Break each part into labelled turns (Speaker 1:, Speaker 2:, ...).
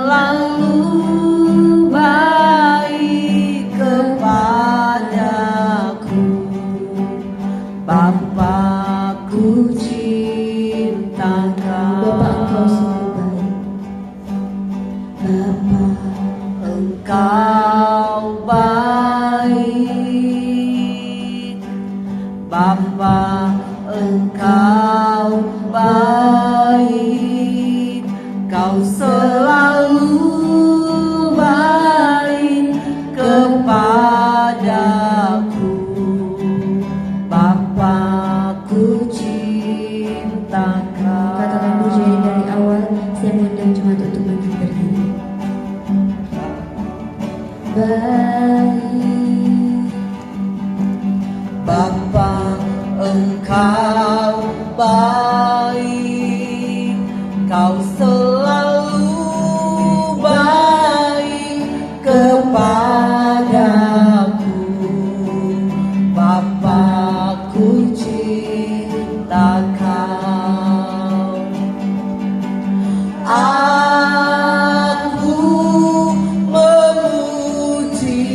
Speaker 1: selalu baik kepadaku. Bapa-Ku cintakan.
Speaker 2: Bapa Engkau baik.
Speaker 1: Bapa Engkau baik. Kau selalu baik kepadaku. Bapa-Ku cintakan.
Speaker 2: Katakan puji dari awal. Saya mengundang jemaat untuk bangkit berdiri. Baik.
Speaker 1: Bapa Engkau baik. Kau selalu baik kepadaku. Bapa-Ku cinta Kau. Aku memuji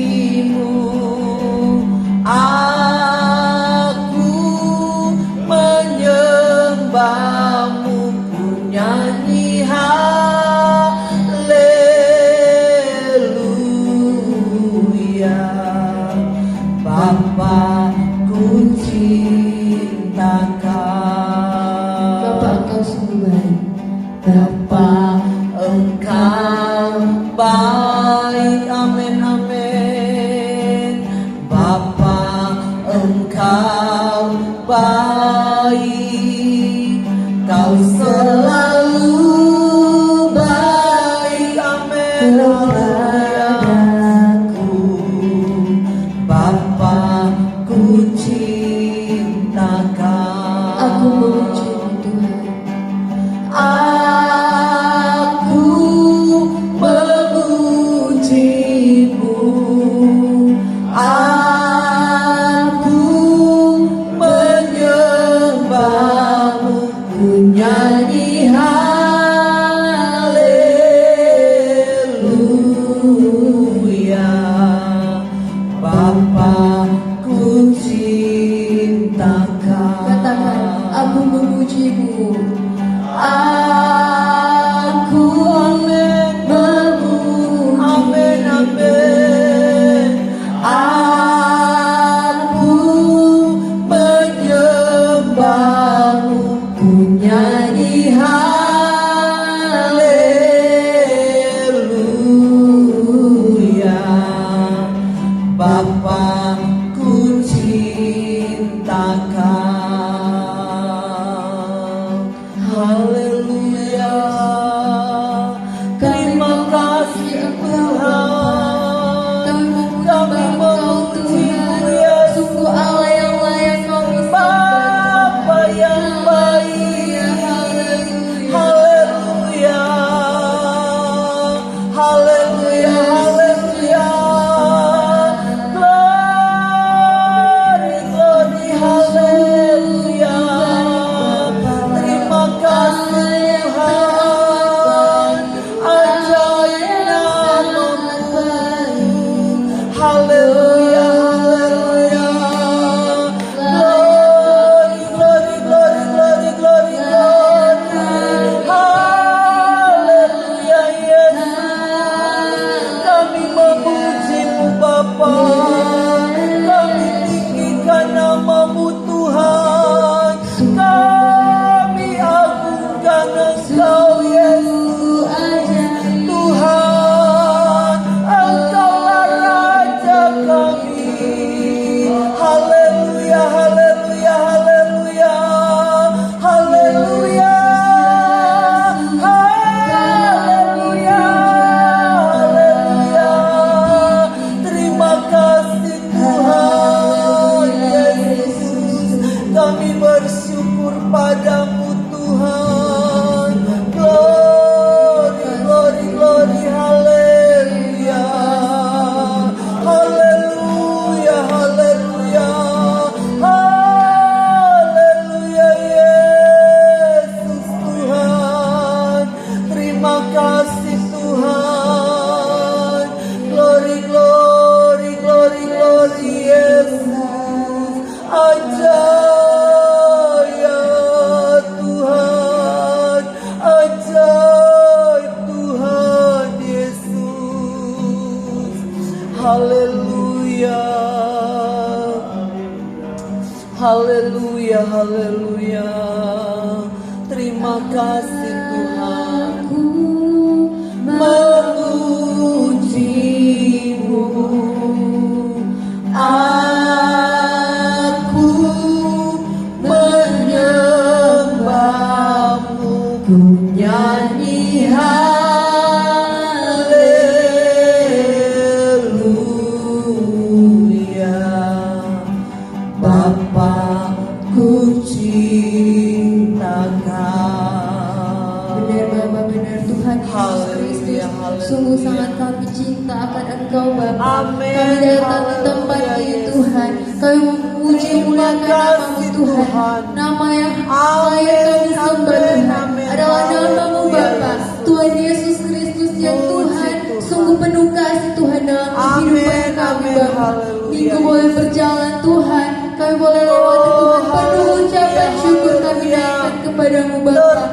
Speaker 1: haleluya. Terima kasih Tuhan.
Speaker 2: Aku
Speaker 1: Memujimu, aku menyembahmu, ku nyanyi haleluya. Bapa, ku cinta Kau.
Speaker 2: benar Bapa, benar Tuhan Yesus Kristus. Sungguh sangat kami cinta akan Engkau Bapa.
Speaker 1: Amin.
Speaker 2: Kami datang di tempat ini Tuhan. Kami memuji muliakan namamu Tuhan. Nama yang layak kami sembah Tuhan adalah namamu Bapa. Tuhan Yesus Kristus yang Tuhan. Sungguh penuh kasih Tuhan dalam kehidupan kami Bapa. Minggu boleh berjalan Tuhan. Kami boleh lewati Tuhan. Penuh ucapan syukur kami naikkan kepadamu Bapa.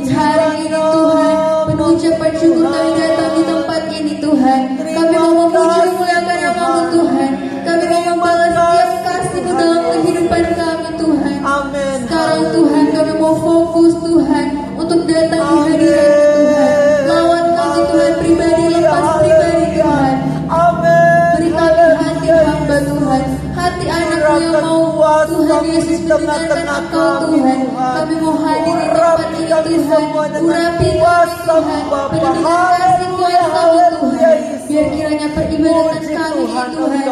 Speaker 2: Di hari ini Tuhan, penuh ucapan syukur kami datang di tempat ini Tuhan. Kami mau memuji muliakan namamu Tuhan. Kami mau membalas setiap kasih-Mu dalam kehidupan kami Tuhan.
Speaker 1: Amin.
Speaker 2: Sekarang Tuhan kami mau fokus Tuhan untuk datang di hadirat-Mu Tuhan. Lawan kami Tuhan pribadi, lepas pribadi Tuhan.
Speaker 1: Amin.
Speaker 2: Beri kami hati hamba Tuhan, hati anakmu yang mau Tuhan Yesus mendengarkan Engkau Tuhan. Kami mau hadir di tempat ini Tuhan. Urapi kami Tuhan, penuh dengan kasih kuasa-Mu Tuhan. Biar kiranya peribadatan kami ini Tuhan, dari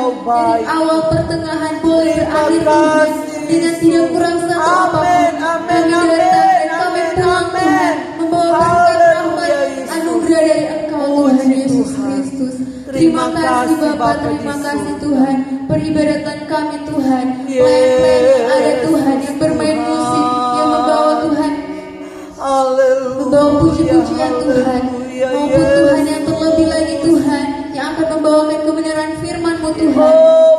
Speaker 2: awal pertengahan boleh berakhir Tuhan, dengan tidak kurang satu apapun. Kami datang dan kami pulang Tuhan, membawa berkat rahmat anugerah dari Engkau Tuhan Yesus Kristus. Terima kasih Bapa, terima kasih Tuhan. Peribadatan kami Tuhan, pelayan-pelayan yang ada Tuhan, yang bermain musik, yang membawa Tuhan, membawa puji-pujian Tuhan, maupun Tuhan yang terlebih lagi Tuhan, yang akan membawakan kebenaran firman-Mu Tuhan.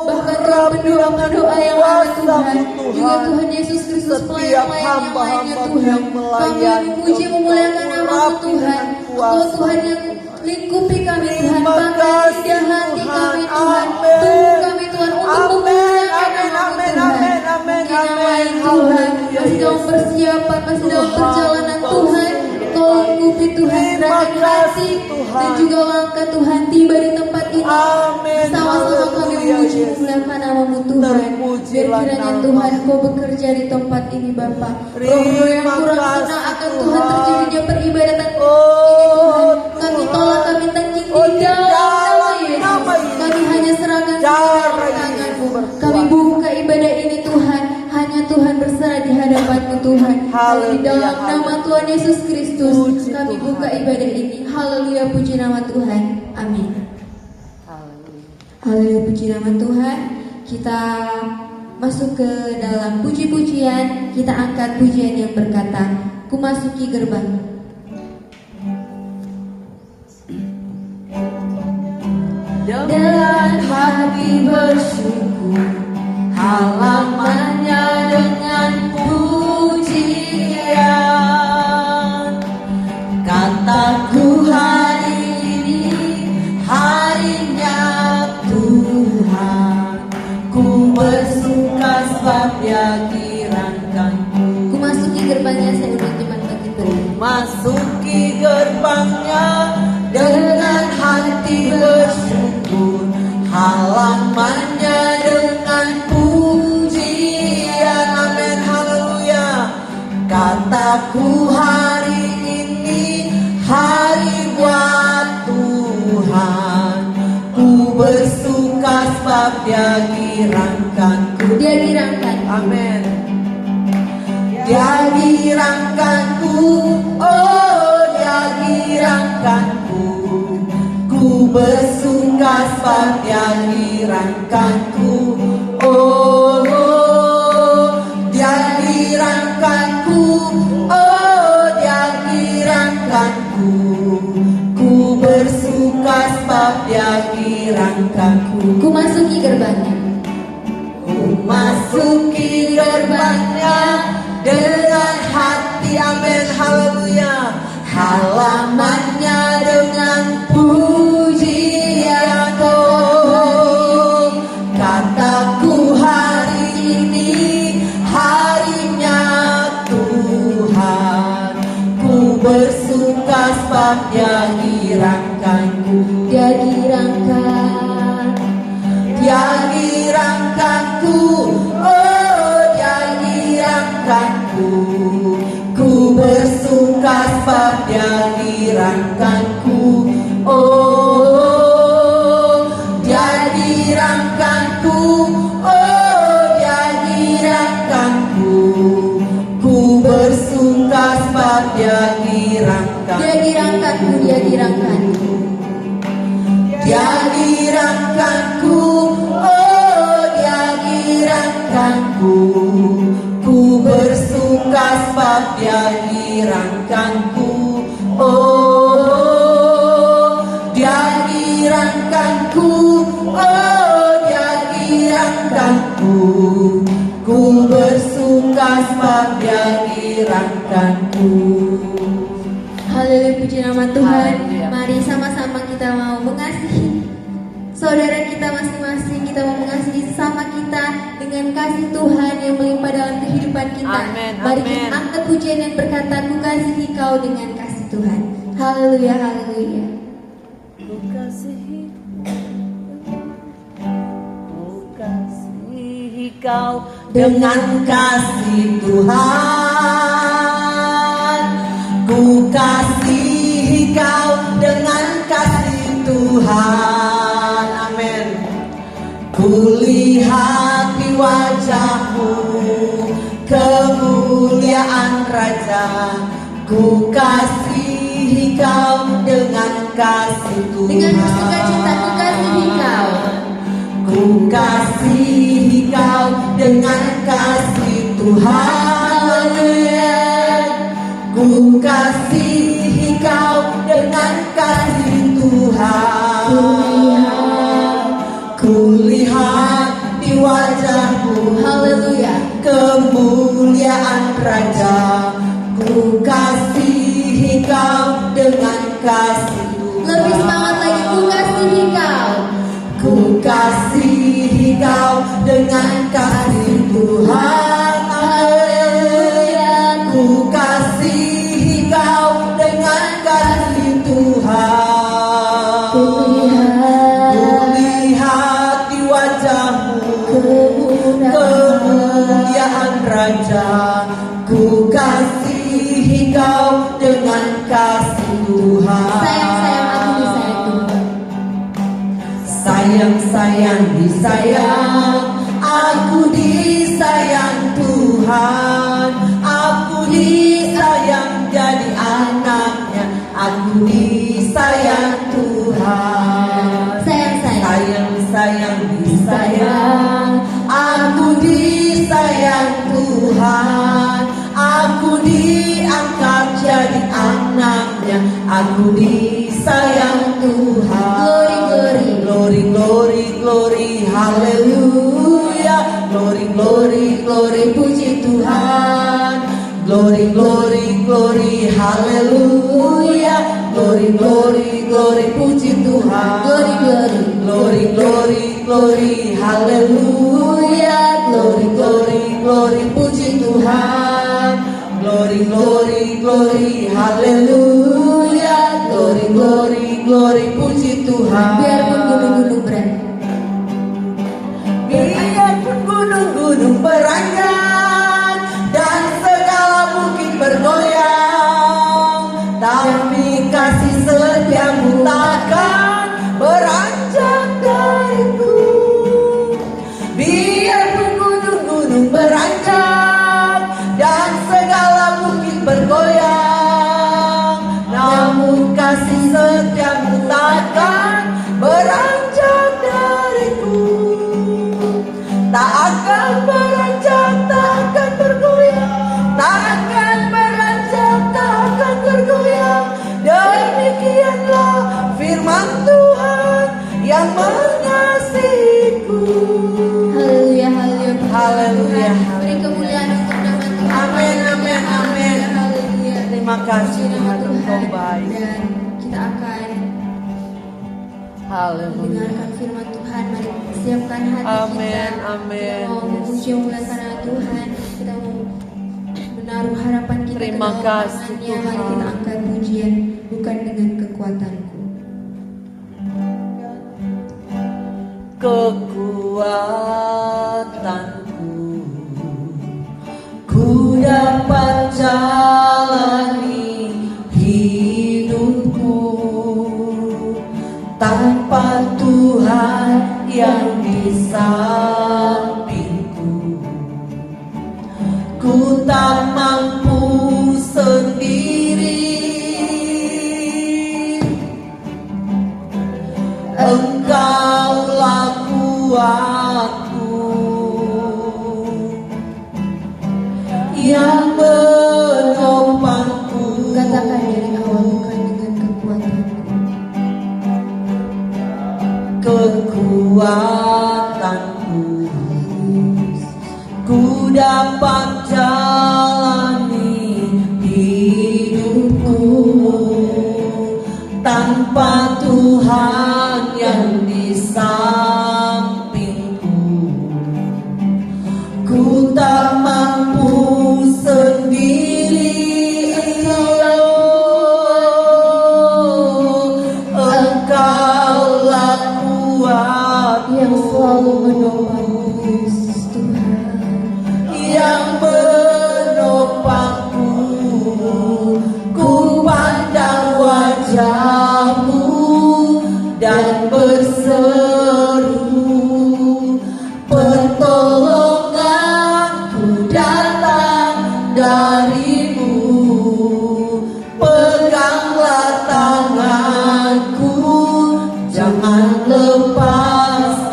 Speaker 2: Bahkan Tuhan pendoa-pendoa yang ada Tuhan, juga Tuhan Yesus Kristus pelayan-pelayan yang lainnya Tuhan. Kami memuji memuliakan namamu Tuhan. Engkau Tuhan yang lingkupi kami Tuhan, bahkan indah hati kami Tuhan, tubuh kami Tuhan untuk memuliakan namamu Tuhan. Mungkin yang lain Tuhan masih dalam persiapan, masih dalam perjalanan Tuhan, Kau lingkupi Tuhan, gerakan hati dan juga langkah Tuhan tiba di tempat ini. Sama-sama kami memuji memuliakan namamu Tuhan. Biar kiranya Tuhan Kau bekerja di tempat ini Bapa. Roh-roh yang kurang senang akan Tuhan terjadinya peribadatan ini Tuhan, kami tolak, kami tangkis di dalam nama Yesus. Kami hanya serahkan semuanya di tangan-Mu. Kami buka ibadah ini Tuhan, hanya Tuhan berserah di hadapan-Mu Tuhan. Di dalam nama Tuhan Yesus Kristus kami buka ibadah ini. Haleluya, puji nama Tuhan. Amin. Haleluya, puji nama Tuhan. Kita masuk ke dalam puji-pujian. Kita angkat pujian yang berkata, Ku masuki gerbang.
Speaker 1: Dengan hati bersyukur, halamannya dengan pujian. Kataku hari ini harinya Tuhan, ku bersuka sebab Dia kirangkanku.
Speaker 2: Ku masuki gerbangnya, saya udah cuma begitu.
Speaker 1: Masuki gerbangnya dengan hati bersyukur, halamannya dengan pujian. Amin, haleluya. Kataku hari ini hari buat Tuhan, ku bersuka sebab Dia girangkanku.
Speaker 2: Dia girangkan.
Speaker 1: Amin. Dia girangkanku, oh Dia girangkanku. Ku bersuka sebab Dia girangkanku. Oh, Dia girangkanku, oh Dia girangkanku. Ku bersuka sebab Dia girangkanku.
Speaker 2: Ku masuki gerbangnya.
Speaker 1: Ku masuki gerbangnya dengan hati, amin, haleluya. Halamannya dengan pujian. Oh, kataku hari ini hari dirangkanku.
Speaker 2: Dia dirangkan,
Speaker 1: Dia dirangkanku, oh dia dirangkanku. Ku bersuka sebab dia dirangkanku, oh dia dirangkanku, oh dia dirangkanku. Ku bersuka sebab dia dirangkanku.
Speaker 2: dia dirangkanku, dia dirangkanku.
Speaker 1: Dia dirangkanku, oh dia dirangkanku. Ku bersuka sebab dia dirangkanku, oh dia dirangkanku, oh dia dirangkanku. Ku bersuka sebab dia dirangkanku.
Speaker 2: Haleluya, puji nama Tuhan.
Speaker 1: Haleluya.
Speaker 2: Mari sama-sama kita mau mengasihi saudara kita masing-masing. Kita mau mengasihi sesama kita dengan kasih Tuhan yang melimpah dalam kehidupan kita.
Speaker 1: Amin,
Speaker 2: Mari
Speaker 1: amin.
Speaker 2: kita angkat pujian yang berkata, ku kasihi kau dengan kasih Tuhan. Haleluya, haleluya.
Speaker 1: Ku kasihi kau dengan kasih Tuhan. Ku kasihi kau dengan kasih Tuhan. Amin. Ku lihat di wajahmu kemuliaan Raja. Ku kasihi kau dengan kasih Tuhan.
Speaker 2: Dengan sukacita ku kasihi kau.
Speaker 1: Ku kasihi kau dengan kasih Tuhan. Ku kasihi kau dengan kasih Tuhan. Ku lihat di wajahmu
Speaker 2: Haleluya.
Speaker 1: kemuliaan Raja. Ku kasihi kau dengan kasih Tuhan.
Speaker 2: Lebih semangat lagi, ku kasihi kau.
Speaker 1: Ku kasihi kau dengan kasih Tuhan. Haleluya. Ku kasihi kau dengan kasih Tuhan. Ku lihat di wajahmu kemuliaan Raja. Ku kasihi kau dengan kasih Tuhan.
Speaker 2: Sayang-sayang aku disayang Tuhan.
Speaker 1: Sayang-sayang disayang, aku disayang Tuhan. Aku disayang jadi anaknya, aku disayang Tuhan.
Speaker 2: Sayang-sayang.
Speaker 1: Sayang-sayang disayang, aku disayang Tuhan. Aku diangkat jadi anaknya, aku disayang Tuhan.
Speaker 2: Glory,
Speaker 1: Glory, glory, glory, haleluya. Glory, glory, glory, puji Tuhan. Glory, glory, glory, haleluya. Glory, glory, glory, puji Tuhan.
Speaker 2: Glory, glory.
Speaker 1: Glory, glory, glory, haleluya. Glory, glory, glory, puji Tuhan. Glory, glory, glory, haleluya. Glory, glory, glory, puji Tuhan.
Speaker 2: Biarpun gunung-gunung berat,
Speaker 1: Biarpun gunung-gunung beranjak dan segala bukit bergoyang, tapi kasih setiamu takkan beranjak dariku. Biarpun gunung-gunung beranjak dan segala bukit bergoyang, namun kasih setiamu takkan beranjak dariku. Tak akan beranjak, tak akan bergoyang, tak akan beranjak, tak akan bergoyang. Demikianlah firman Tuhan yang mengasihiku.
Speaker 2: haleluya, haleluya.
Speaker 1: Haleluya.
Speaker 2: Beri kemuliaan untuk nama Tuhan.
Speaker 1: Amin, amin, amin.
Speaker 2: Haleluya.
Speaker 1: Terima kasih
Speaker 2: Puji nama
Speaker 1: Tuhan, Engkau baik.
Speaker 2: Dan kita akan
Speaker 1: Haleluya.
Speaker 2: mendengarkan firman Tuhan. Mari siapkan hati
Speaker 1: Amin,
Speaker 2: kita.
Speaker 1: amin.
Speaker 2: Kita mau memuji memuliakan Tuhan. Kita mau menaruh harapan kita
Speaker 1: Terima
Speaker 2: ke dalam
Speaker 1: kasih,
Speaker 2: tangan-Nya. Mari
Speaker 1: Tuhan.
Speaker 2: kita angkat pujian bukan dengan kekuatan kekuatanku.
Speaker 1: Kekuatanku, ku dapat jalani hidupku tanpa Tuhan yang di sampingku. Ku tak mampu sendiri, Engkaulah kuatku yang menopangku.
Speaker 2: Katakan dari awal, bukan dengan kekuatanku.
Speaker 1: Kekuatanku, ku dapat jalani hidupku tanpa Tuhan yang di sampingku. Ku tak mampu sendiri, Engkaulah kuat
Speaker 2: Yang selalu menopangku, Yesus Tuhan.
Speaker 1: yang menopangku. Ku pandang wajah-Mu dan berseru, pertolonganku datang dari-Mu. Peganglah tanganku, jangan lepaskan.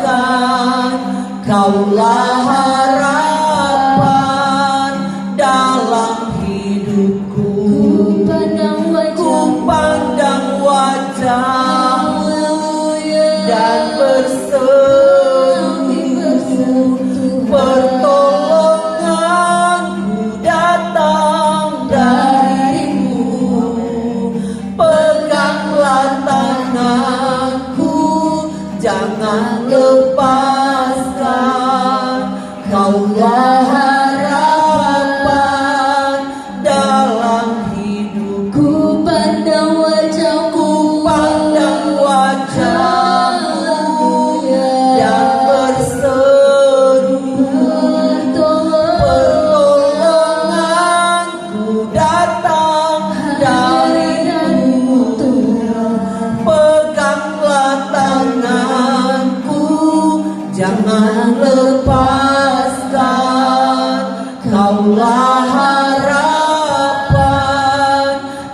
Speaker 1: Kaulah harapan dalam hidupku. Ku pandang wajah-Mu dan berseru, pertolonganku datang dari-Mu. Peganglah tanganku, jangan lepaskan. Kaulah harapan dalam hidupku.
Speaker 2: Ku pandang wajah-Mu,
Speaker 1: Pandang wajah-Mu dan berseru, pertolonganku datang dari-Mu. Peganglah tanganku, jangan lepaskan. Kaulah harapan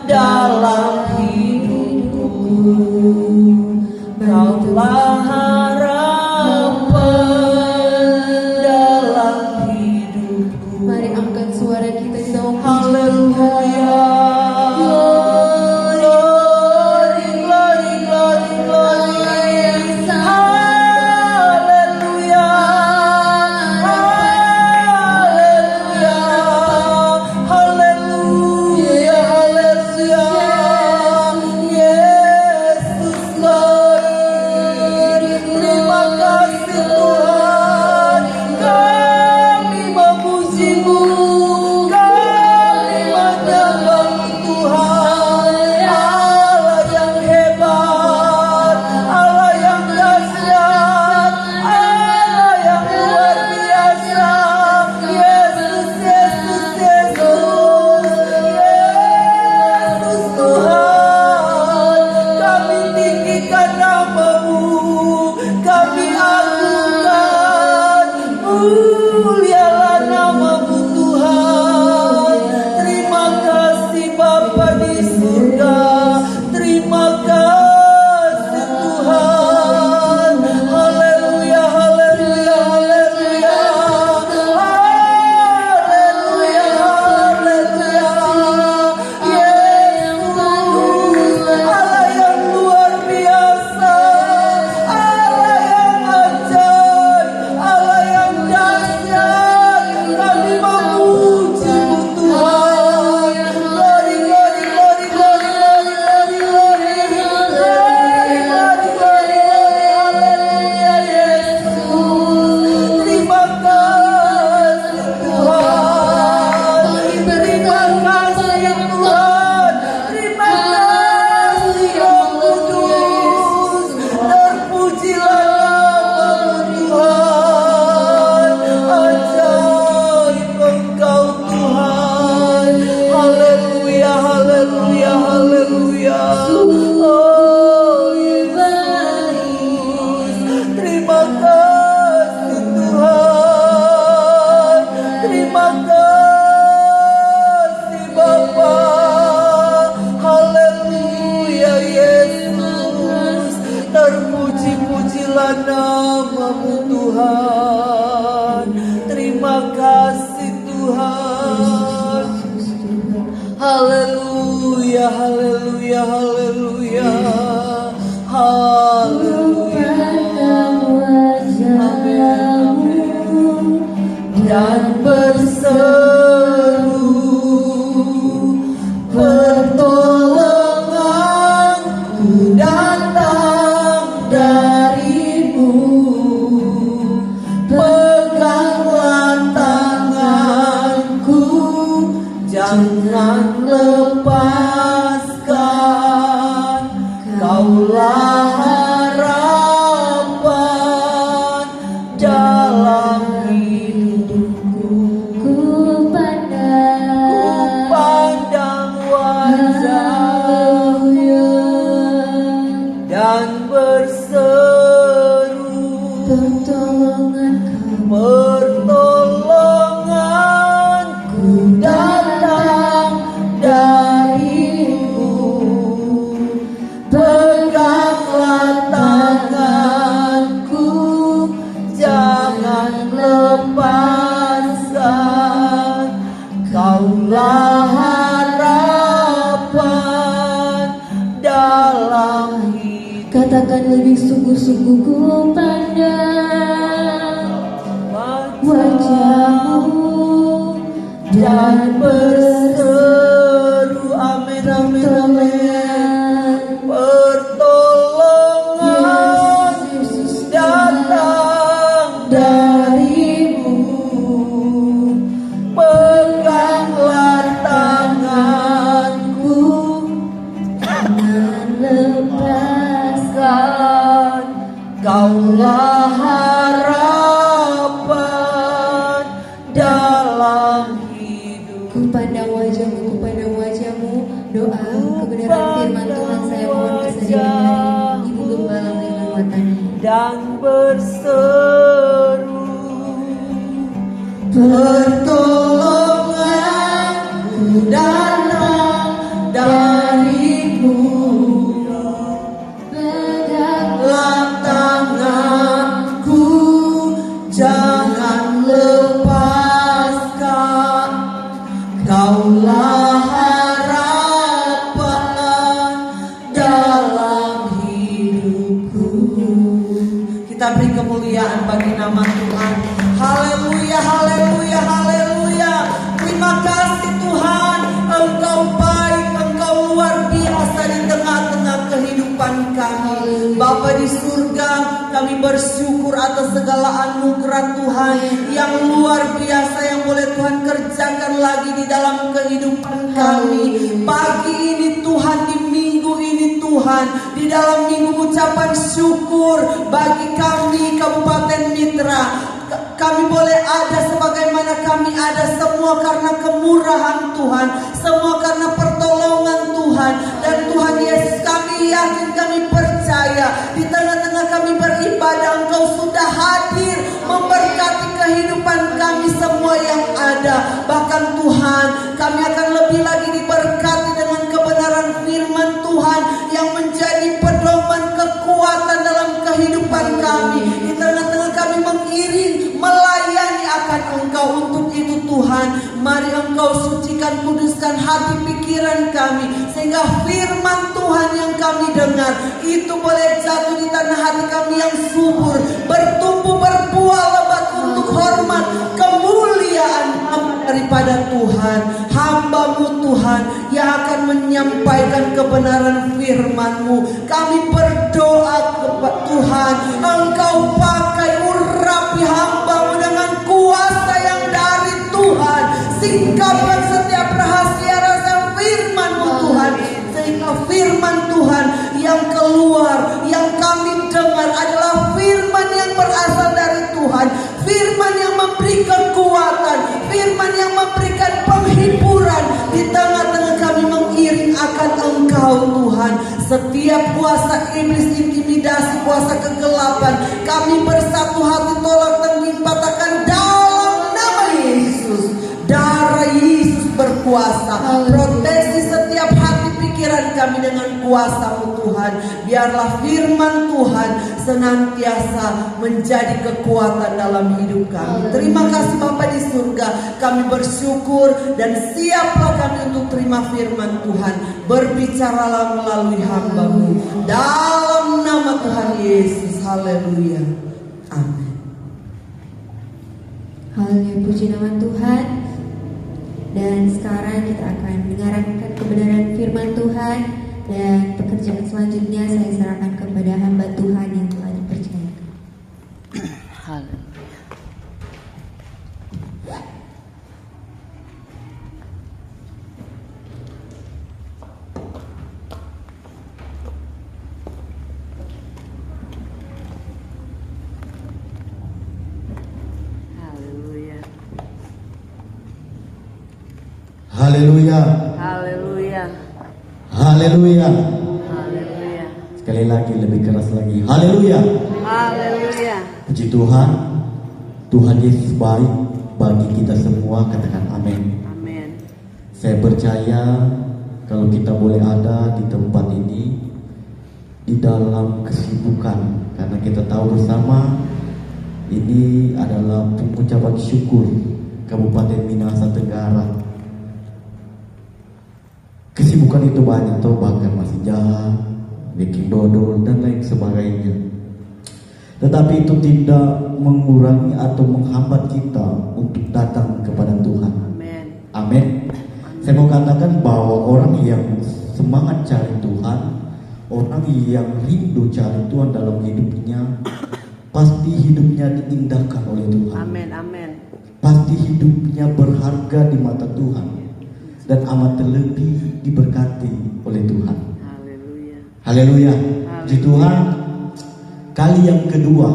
Speaker 1: dalam hidupku. Kaulah harapan dalam hidupku.
Speaker 2: Mari angkat suara kita, kita mau puji
Speaker 1: Haleluya. Glory, glory, glory, glory. Haleluya. Haleluya. Haleluya. Haleluya. Yesus Puji-pujilah nama-Mu Tuhan. Terima kasih Tuhan. Haleluya, haleluya, haleluya. Haleluya. Amin. Dan berseru pertolonganku datang dari-Mu. Peganglah tanganku, jangan lepaskan. Kaulah harapan dalam hidupku.
Speaker 2: Ku
Speaker 1: Pandang wajah-Mu dan berseru pertolonganku datang dari-Mu. Peganglah tanganku, jangan lepaskan. Kaulah harapan dalam hidup.
Speaker 2: Katakan lebih sungguh-sungguh, ku pandang wajah-Mu
Speaker 1: dan berseru, amin, amin, amin. Pertolongan datang dari-Mu. Peganglah tanganku,
Speaker 2: jangan
Speaker 1: lepaskan. Kaulah harapan dalam hidup.
Speaker 2: Ku pandang wajah-Mu, ku pandang wajah-Mu. Doa kebenaran firman Tuhan saya mohon kesediaan Ibu Gembala Maimun Watani.
Speaker 1: Dan berseru pertolonganku datang dari-Mu. Peganglah tanganku, jangan lepaskan. Kaulah harapan dalam hidupku. Kita beri kemuliaan bagi nama Tuhan. Haleluya, haleluya, haleluya. Terima kasih Tuhan. Engkau baik, Engkau luar biasa di tengah-tengah kehidupan kami. Bapa di surga, kami bersyukur atas segala anugerah Tuhan yang luar biasa yang boleh Tuhan kerjakan lagi di dalam kehidupan kami. Pagi ini Tuhan, di minggu ini Tuhan, di dalam minggu ucapan syukur bagi kami Kabupaten Mitra. Kami boleh ada sebagaimana kami ada, semua karena kemurahan Tuhan, semua karena pertolongan Tuhan. Dan Tuhan Yesus, kami yakin, kami percaya di tengah-tengah kami beribadah, Engkau sudah hadir memberkati kehidupan kami semua yang ada. Bahkan Tuhan, kami akan lebih lagi diberkati dengan kebenaran firman Tuhan yang menjadi pedoman kekuatan dalam kehidupan kami. Di tengah-tengah kami mengiring, melayani akan Engkau. Untuk itu Tuhan, mari Engkau sucikan, kuduskan hati pikiran kami, sehingga firman Tuhan yang kami dengar itu boleh jatuh di tanah hati kami yang subur, bertumbuh, berbuah lebat untuk hormat kemuliaan daripada Tuhan. Hamba-Mu Tuhan yang akan menyampaikan kebenaran firman-Mu. Kami berdoa kepada Tuhan, Engkau pakai urapi hamba-Mu dengan kuasa yang dari Tuhan. Singkapkan setiap rahasia-rahasia firman-Mu Tuhan, sehingga firman Tuhan yang keluar, yang kami dengar adalah firman yang berasal dari Tuhan. Firman yang memberi kekuatan, firman yang memberikan penghiburan. Di tengah-tengah kami mengiring akan Engkau Tuhan. Setiap kuasa iblis, intimidasi, kuasa kegelapan, kami bersatu hati tolak dan patahkan dalam nama Yesus. Darah Yesus berkuasa. Proteksi setiap hati pikiran kami dengan kuasa-Mu Tuhan. Biarlah firman Tuhan senantiasa menjadi kekuatan dalam hidup kami. Terima kasih Bapa di surga. Kami bersyukur dan siaplah kami untuk terima firman Tuhan. Berbicaralah melalui hamba-Mu. Dalam nama Tuhan Yesus. Haleluya. Amin.
Speaker 2: Haleluya, puji nama Tuhan. Dan sekarang kita akan mendengarkan kebenaran firman Tuhan. Dan pekerjaan selanjutnya saya serahkan kepada hamba Tuhan yang telah dipercayakan.
Speaker 3: Haleluya.
Speaker 4: Haleluya.
Speaker 3: Haleluya.
Speaker 4: Haleluya.
Speaker 3: Haleluya.
Speaker 4: Sekali lagi, lebih keras lagi. Haleluya.
Speaker 3: Haleluya.
Speaker 4: Puji Tuhan. Tuhan Yesus baik bagi kita semua. Katakan amin.
Speaker 3: Amin.
Speaker 4: Saya percaya kalau kita boleh ada di tempat ini di dalam kesibukan, karena kita tahu bersama ini adalah pengucapan syukur Kabupaten Minahasa Tenggara. Kesibukan itu banyak tuh, bahkan masih jalan, bikin dodol dan lain sebagainya. Tetapi itu tidak mengurangi atau menghambat kita untuk datang kepada Tuhan.
Speaker 3: Amin.
Speaker 4: Amin. Saya mau katakan bahwa orang yang semangat cari Tuhan, orang yang rindu cari Tuhan dalam hidupnya, pasti hidupnya diindahkan oleh Tuhan.
Speaker 3: Amin. Amin.
Speaker 4: Pasti hidupnya berharga di mata Tuhan dan amat terlebih diberkati oleh Tuhan.
Speaker 3: Haleluya.
Speaker 4: Haleluya. Puji Tuhan. Kali yang kedua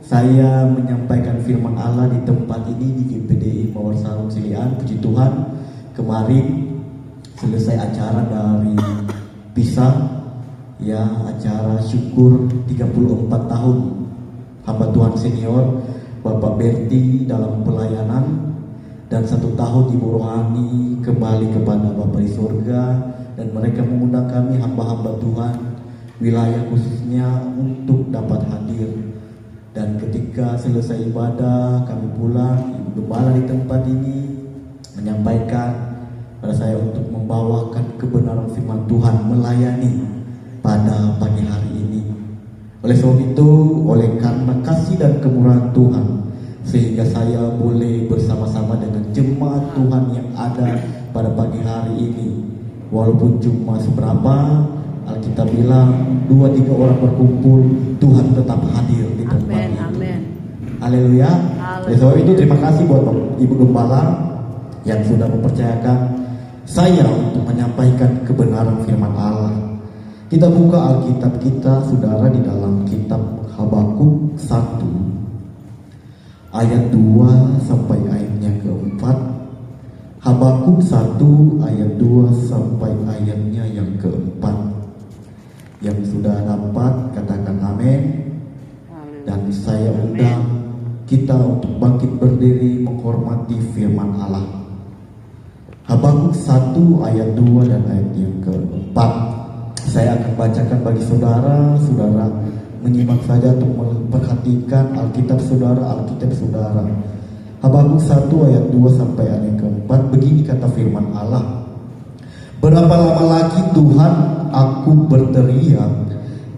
Speaker 4: saya menyampaikan firman Allah di tempat ini di GPDI Mawar Sarung Silian. Puji Tuhan. Kemarin selesai acara dari Pisang, ya, acara syukur 34 tahun hamba Tuhan senior Bapak Berti dalam pelayanan, dan 1 tahun Ibu Rohani kembali kepada Bapa di surga, dan mereka mengundang kami hamba-hamba Tuhan wilayah khususnya untuk dapat hadir. Dan ketika selesai ibadah kami pulang, Ibu Gembala di tempat ini menyampaikan pada saya untuk membawakan kebenaran firman Tuhan, melayani pada pagi hari ini. Oleh sebab itu, oleh karena kasih dan kemurahan Tuhan, sehingga saya boleh bersama-sama dengan jemaat Tuhan yang ada pada pagi hari ini. Walaupun cuma seberapa, Alkitab bilang 2-3 orang berkumpul, Tuhan tetap hadir di tempat
Speaker 3: Amin.
Speaker 4: ini.
Speaker 3: Amin.
Speaker 4: Haleluya. Oleh sebab itu terima kasih buat Ibu Gembala yang sudah mempercayakan saya untuk menyampaikan kebenaran firman Allah. Kita buka Alkitab kita, saudara, di dalam kitab Habakuk 1 ayat 2 sampai ayatnya keempat. Habakuk 1 ayat 2 sampai ayatnya yang keempat. Yang sudah dapat katakan amin. Dan saya undang kita untuk bangkit berdiri menghormati firman Allah. Habakuk 1 ayat 2 dan ayat yang keempat. Saya akan bacakan bagi saudara. Saudara menyimak saja untuk memperhatikan Alkitab saudara. Habakuk 1 ayat 2 sampai ayat yang keempat. Begini kata firman Allah. Berapa lama lagi Tuhan aku berteriak,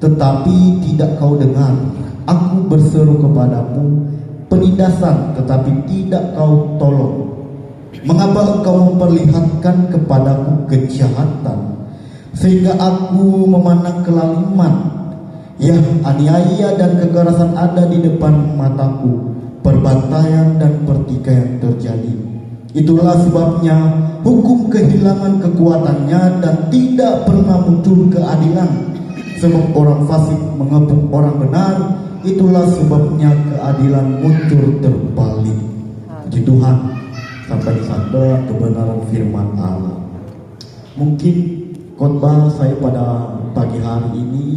Speaker 4: tetapi tidak kau dengar. Aku berseru kepadamu penindasan, tetapi tidak kau tolong. Mengapa engkau memperlihatkan kepadaku kejahatan, sehingga aku memandang kelaliman? Ya, aniaya dan kekerasan ada di depan mataku, perbantaian dan pertikaian terjadi. Itulah sebabnya hukum kehilangan kekuatannya dan tidak pernah muncul keadilan. Sebab orang fasik mengepung orang benar, itulah sebabnya keadilan muncul terbalik. Puji Tuhan. Sampai di sana kebenaran firman Allah. Mungkin khotbah saya pada pagi hari ini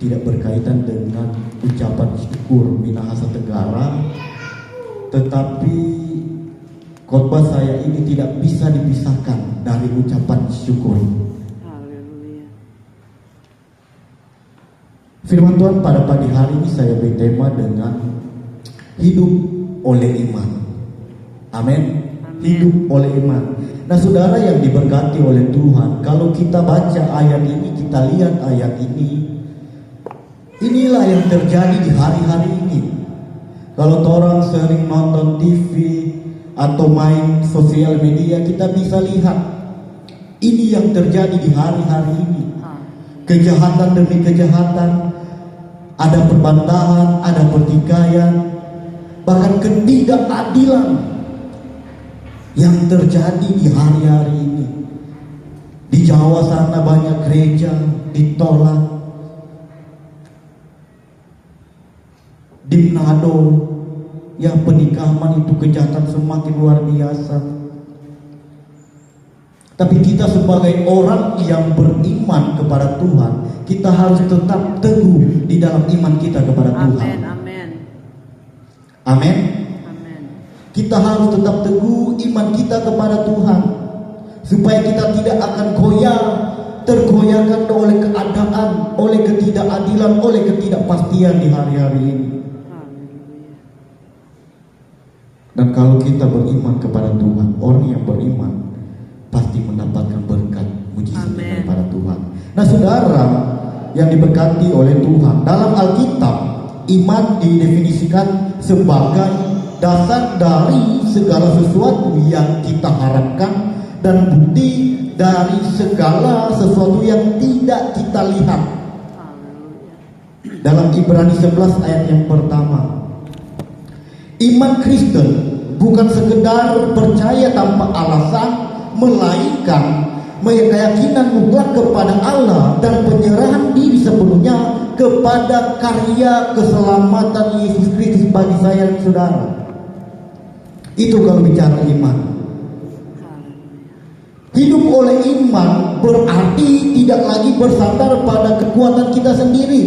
Speaker 4: tidak berkaitan dengan ucapan syukur Minahasa Tenggara, tetapi khotbah saya ini tidak bisa dipisahkan dari ucapan syukur. Firman Tuhan pada pagi hari ini saya beri tema dengan hidup oleh iman. Amin. Hidup oleh iman. Nah, saudara yang diberkati oleh Tuhan, kalau kita baca ayat ini, kita lihat ayat ini, inilah yang terjadi di hari-hari ini. Kalau orang sering nonton TV atau main sosial media, kita bisa lihat ini yang terjadi di hari-hari ini. Kejahatan demi kejahatan, ada perbantahan, ada pertikaian, bahkan ketidakadilan yang terjadi di hari-hari ini. Di Jawa sana banyak gereja ditolak, di Manado ya penikaman itu kejahatan semakin luar biasa. Tapi kita sebagai orang yang beriman kepada Tuhan, kita harus tetap teguh di dalam iman kita kepada Tuhan.
Speaker 3: Amin.
Speaker 4: Amin.
Speaker 3: Amin.
Speaker 4: Kita harus tetap teguh iman kita kepada Tuhan, supaya kita tidak akan tergoyahkan oleh keadaan, oleh ketidakadilan, oleh ketidakpastian di hari-hari ini. Dan kalau kita beriman kepada Tuhan, orang yang beriman pasti mendapatkan berkat mujizat daripada Tuhan. Nah, saudara yang diberkati oleh Tuhan, dalam Alkitab iman didefinisikan sebagai dasar dari segala sesuatu yang kita harapkan dan bukti dari segala sesuatu yang tidak kita lihat. Dalam Ibrani 11 ayat yang pertama, iman Kristen bukan sekedar percaya tanpa alasan, melainkan keyakinan mutlak kepada Allah dan penyerahan diri sepenuhnya kepada karya keselamatan Yesus Kristus bagi saya dan saudara. Itu kalau bicara iman. Hidup oleh iman berarti tidak lagi bersandar pada kekuatan kita sendiri.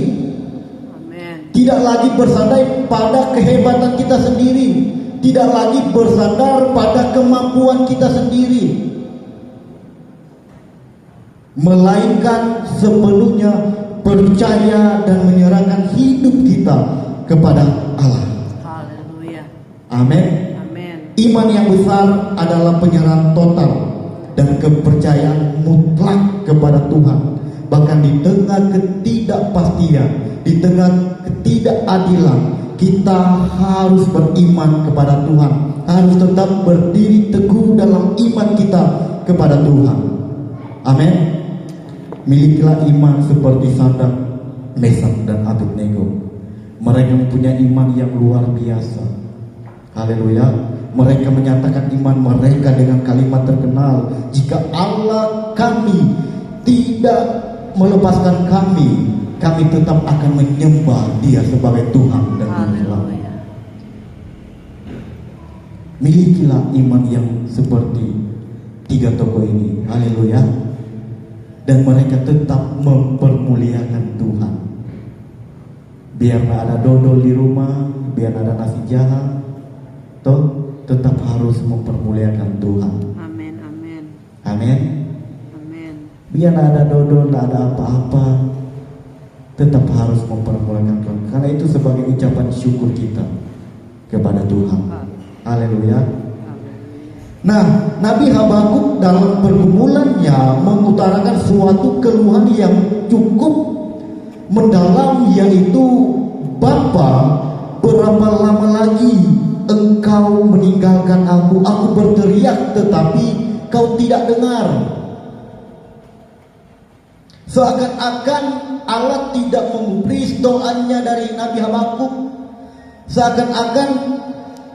Speaker 4: Tidak lagi bersandar pada kehebatan kita sendiri. Tidak lagi bersandar pada kemampuan kita sendiri, melainkan sepenuhnya percaya dan menyerahkan hidup kita kepada Allah.
Speaker 3: Haleluya.
Speaker 4: Amin.
Speaker 3: Amin.
Speaker 4: Iman yang besar adalah penyerahan total dan kepercayaan mutlak kepada Tuhan. Bahkan di tengah ketidakpastian, di tengah ketidakadilan, kita harus beriman kepada Tuhan, harus tetap berdiri teguh dalam iman kita kepada Tuhan. Amin. Milikilah iman seperti Sadak, Mesak dan Abednego. Mereka mempunyai iman yang luar biasa. Haleluya. Mereka menyatakan iman mereka dengan kalimat terkenal, jika Allah kami tidak melepaskan kami tetap akan menyembah Dia sebagai Tuhan dan Juru Selamat. Milikilah iman yang seperti tiga tokoh ini. Haleluya. Dan mereka tetap mempermuliakan Tuhan. Biar ada dodol di rumah, biar ada nasi jahat, tetap harus mempermuliakan Tuhan.
Speaker 3: Amin. Amin.
Speaker 4: Amin.
Speaker 3: Amin.
Speaker 4: Biar ada dodol, tidak ada apa-apa, tetap harus mempermuliakan Tuhan. Karena itu sebagai ucapan syukur kita kepada Tuhan. Haleluya. Nah, Nabi Habakuk dalam pergumulannya mengutarakan suatu keluhan yang cukup mendalam, yaitu, Bapa, berapa lama lagi Engkau meninggalkan aku? Aku berteriak tetapi Kau tidak dengar. Seakan-akan Allah tidak memberi doanya dari Nabi Habakuk. Seakan-akan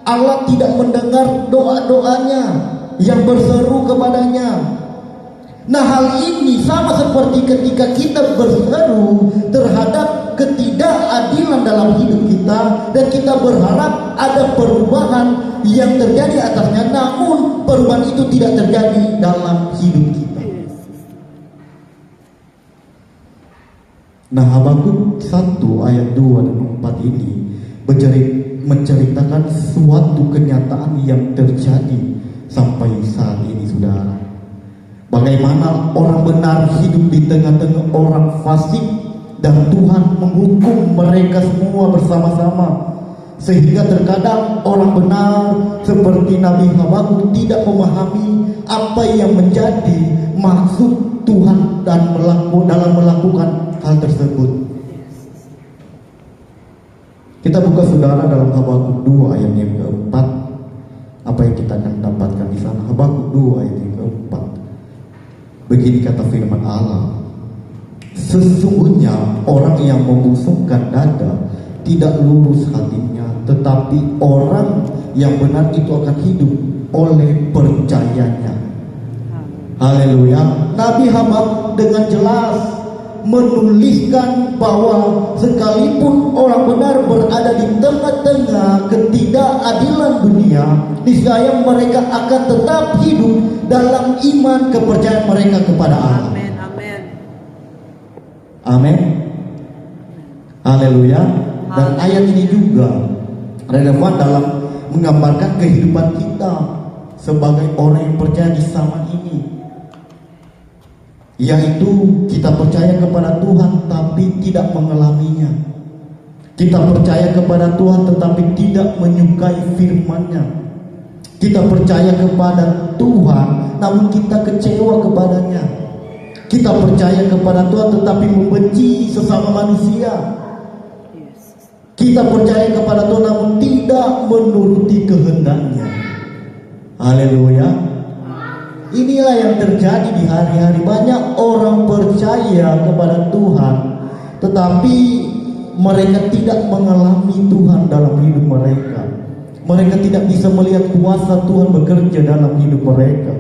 Speaker 4: Allah tidak mendengar doa-doanya yang berseru kepadanya. Nah, hal ini sama seperti ketika kita berseru terhadap ketidakadilan dalam hidup kita, dan kita berharap ada perubahan yang terjadi atasnya, namun perubahan itu tidak terjadi dalam hidup kita. Nah, Habakuk 1 ayat 2 dan 4 ini menceritakan suatu kenyataan yang terjadi sampai saat ini, saudara. Bagaimana orang benar hidup di tengah-tengah orang fasik dan Tuhan menghukum mereka semua bersama-sama. Sehingga terkadang orang benar seperti Nabi Habakuk tidak memahami apa yang menjadi maksud Tuhan dan dalam melakukan hal tersebut. Kita buka saudara dalam Habakuk 2 ayat yang keempat. Apa yang kita akan dapatkan di sana? Habakuk 2 ayat yang keempat. Begini kata firman Allah: sesungguhnya orang yang membusungkan dada tidak lurus hatinya, tetapi orang yang benar itu akan hidup oleh percayanya. Haleluya. Nabi Habakuk dengan jelas menuliskan bahwa sekalipun orang benar berada di tengah-tengah ketidakadilan dunia, niscaya mereka akan tetap hidup dalam iman kepercayaan mereka kepada Allah.
Speaker 3: Amin. Amin.
Speaker 4: Amin. Haleluya. Dan ayat ini juga relevan dalam menggambarkan kehidupan kita sebagai orang yang percaya di zaman ini, yaitu kita percaya kepada Tuhan tapi tidak mengalaminya. Kita percaya kepada Tuhan tetapi tidak menyukai firman-Nya. Kita percaya kepada Tuhan namun kita kecewa kepadanya. Kita percaya kepada Tuhan tetapi membenci sesama manusia. Kita percaya kepada Tuhan namun tidak menuruti kehendak-Nya. Haleluya. Inilah yang terjadi di hari-hari. Banyak orang percaya kepada Tuhan tetapi mereka tidak mengalami Tuhan dalam hidup mereka. Mereka tidak bisa melihat kuasa Tuhan bekerja dalam hidup mereka.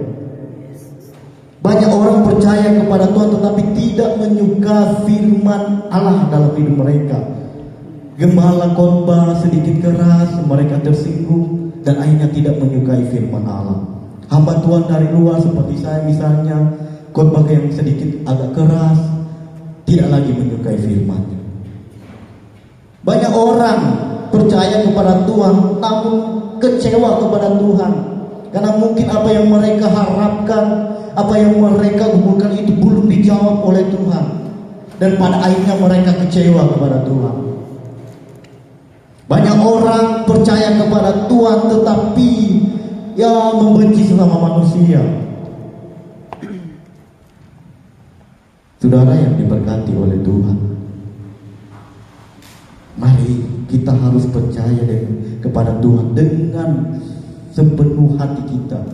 Speaker 4: Banyak orang percaya kepada Tuhan tetapi tidak menyukai firman Allah dalam hidup mereka. Gembala khotbah sedikit keras, mereka tersinggung dan akhirnya tidak menyukai firman Allah. Hamba Tuhan dari luar seperti saya misalnya, khotbah yang sedikit agak keras, tidak lagi menyukai firman-Nya. Banyak orang percaya kepada Tuhan namun kecewa kepada Tuhan, karena mungkin apa yang mereka harapkan, apa yang mereka gumulkan itu belum dijawab oleh Tuhan, dan pada akhirnya mereka kecewa kepada Tuhan. Banyak orang percaya kepada Tuhan tetapi membenci sesama manusia. Saudara yang diberkati oleh Tuhan, mari kita harus percaya kepada Tuhan dengan sepenuh hati kita.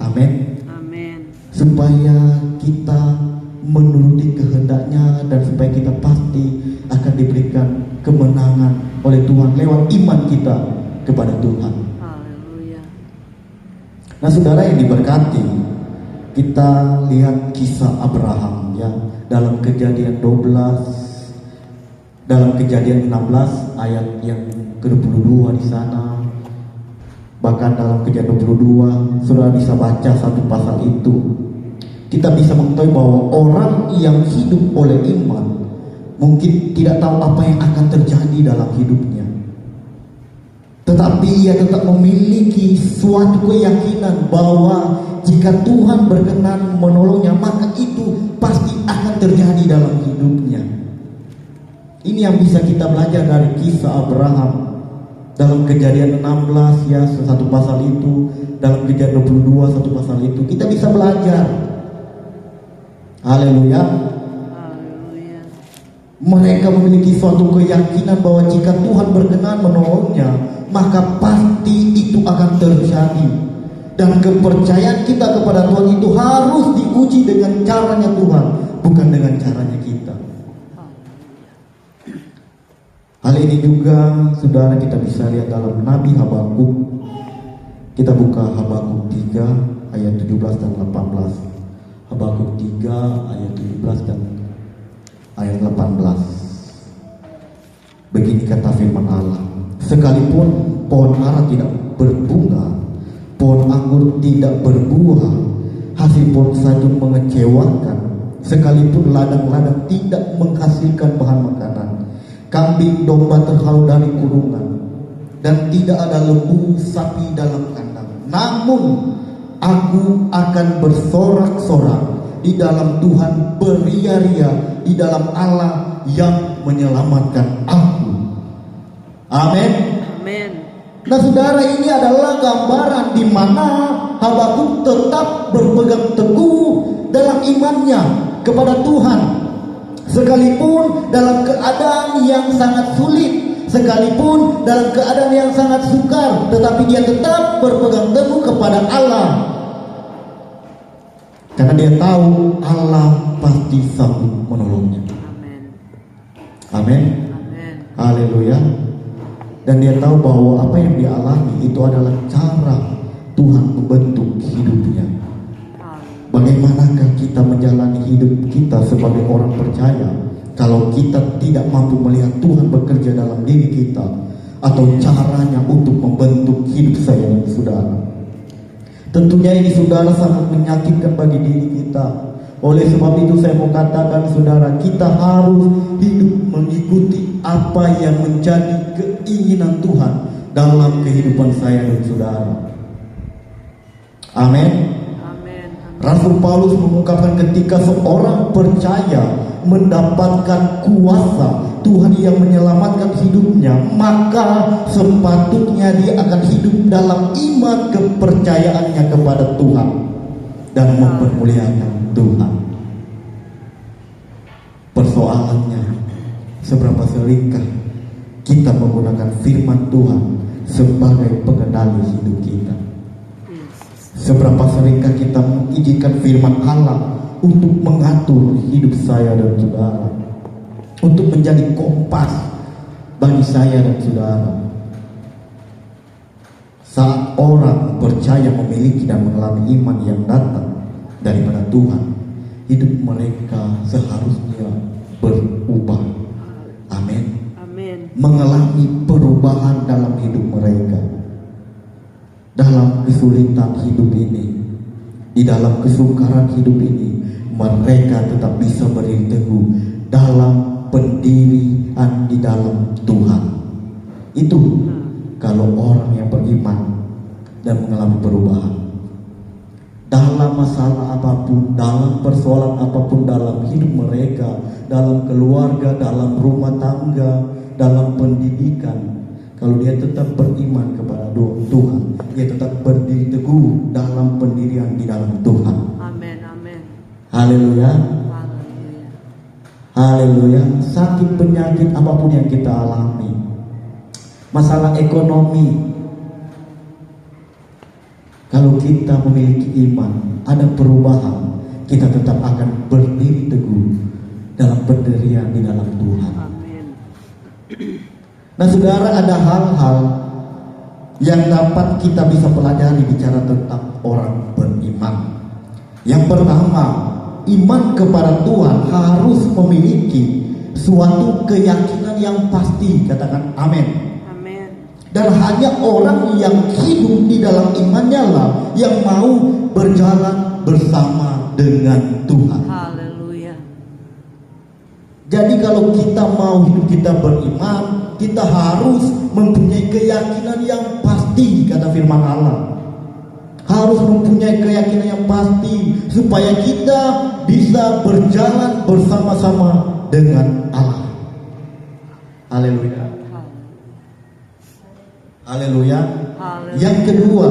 Speaker 4: Amin.
Speaker 3: Amin.
Speaker 4: Supaya kita menuruti kehendak-Nya dan supaya kita pasti akan diberikan kemenangan oleh Tuhan lewat iman kita kepada Tuhan.
Speaker 3: Haleluya.
Speaker 4: Nah, saudara yang diberkati, kita lihat kisah Abraham ya dalam Kejadian 12, dalam Kejadian 16 ayat yang ke-22 di sana. Bahkan dalam Kejadian 22 saudara bisa baca satu pasal itu. Kita bisa mengetahui bahwa orang yang hidup oleh iman mungkin tidak tahu apa yang akan terjadi dalam hidupnya, tetapi ia tetap memiliki suatu keyakinan bahwa jika Tuhan berkenan menolongnya, maka itu pasti akan terjadi dalam hidupnya. Ini yang bisa kita belajar dari kisah Abraham dalam Kejadian 16 ya satu pasal itu, dalam Kejadian 22 satu pasal itu kita bisa belajar. Haleluya.
Speaker 3: Haleluya.
Speaker 4: Mereka memiliki suatu keyakinan bahwa jika Tuhan berkenan menolongnya, maka pasti itu akan terjadi. Dan kepercayaan kita kepada Tuhan itu harus diuji dengan caranya Tuhan, bukan dengan caranya kita. Hal ini juga saudara kita bisa lihat dalam Nabi Habakuk. Kita buka Habakuk 3 ayat 17 dan 18. Habakuk 3 ayat 17 dan ayat 18. Begini kata firman Allah: sekalipun pohon ara tidak berbunga, pohon anggur tidak berbuah, hasil pohon zaitun mengecewakan, sekalipun ladang-ladang tidak menghasilkan bahan makanan, kambing domba terhalau dari kurungan, dan tidak ada lembu sapi dalam kandang, namun aku akan bersorak-sorak di dalam Tuhan beria-ria, di dalam Allah yang menyelamatkan aku. Amin.
Speaker 3: Amin.
Speaker 4: Nah saudara, ini adalah gambaran di mana Habakuk tetap berpegang teguh dalam imannya kepada Tuhan. Sekalipun dalam keadaan yang sangat sulit, sekalipun dalam keadaan yang sangat sukar, tetapi dia tetap berpegang teguh kepada Allah. Karena dia tahu Allah pasti sanggup menolongnya.
Speaker 3: Amin.
Speaker 4: Amin.
Speaker 3: Amin.
Speaker 4: Haleluya. Dan dia tahu bahwa apa yang dia alami itu adalah cara Tuhan membentuk hidupnya. Bagaimanakah kita menjalani hidup kita sebagai orang percaya kalau kita tidak mampu melihat Tuhan bekerja dalam diri kita, atau caranya untuk membentuk hidup saya dan saudara? Tentunya ini saudara sangat menyakitkan bagi diri kita. Oleh sebab itu saya mau katakan saudara, kita harus hidup mengikuti apa yang menjadi keinginan Tuhan dalam kehidupan saya dan saudara. Amin. Rasul Paulus mengungkapkan ketika seorang percaya mendapatkan kuasa Tuhan yang menyelamatkan hidupnya, maka sepatutnya dia akan hidup dalam iman kepercayaannya kepada Tuhan dan mempermuliakan Tuhan. Persoalannya, seberapa seringkah kita menggunakan firman Tuhan sebagai pengendali hidup kita? Seberapa seringkah kita mengizinkan firman Allah untuk mengatur hidup saya dan saudara, untuk menjadi kompas bagi saya dan saudara? Saat orang percaya memiliki dan mengalami iman yang datang daripada Tuhan, hidup mereka seharusnya berubah. Amin.
Speaker 3: Amin.
Speaker 4: Mengalami perubahan dalam hidup mereka. Dalam kesulitan hidup ini, di dalam kesukaran hidup ini, mereka tetap bisa berdiri teguh dalam pendirian di dalam Tuhan. Itu kalau orang yang beriman dan mengalami perubahan. Dalam masalah apapun, dalam persoalan apapun dalam hidup mereka, dalam keluarga, dalam rumah tangga, dalam pendidikan, kalau dia tetap beriman kepada Tuhan, dia tetap berdiri teguh dalam pendirian di dalam Tuhan.
Speaker 3: Amin. Amin.
Speaker 4: Haleluya.
Speaker 3: Haleluya.
Speaker 4: Haleluya. Sakit penyakit apapun yang kita alami, masalah ekonomi, kalau kita memiliki iman, ada perubahan, kita tetap akan berdiri teguh dalam pendirian di dalam Tuhan.
Speaker 3: Amin.
Speaker 4: Nah saudara, ada hal-hal yang dapat kita bisa pelajari bicara tentang orang beriman. Yang pertama, iman kepada Tuhan harus memiliki suatu keyakinan yang pasti. Katakan amin.
Speaker 3: Amin.
Speaker 4: Dan hanya orang yang hidup di dalam imannya lah yang mau berjalan bersama dengan Tuhan.
Speaker 3: Haleluya.
Speaker 4: Jadi kalau kita mau hidup kita beriman, kita harus mempunyai keyakinan yang pasti, kata firman Allah. Harus mempunyai keyakinan yang pasti supaya kita bisa berjalan bersama-sama dengan Allah. Haleluya. Haleluya. Yang kedua,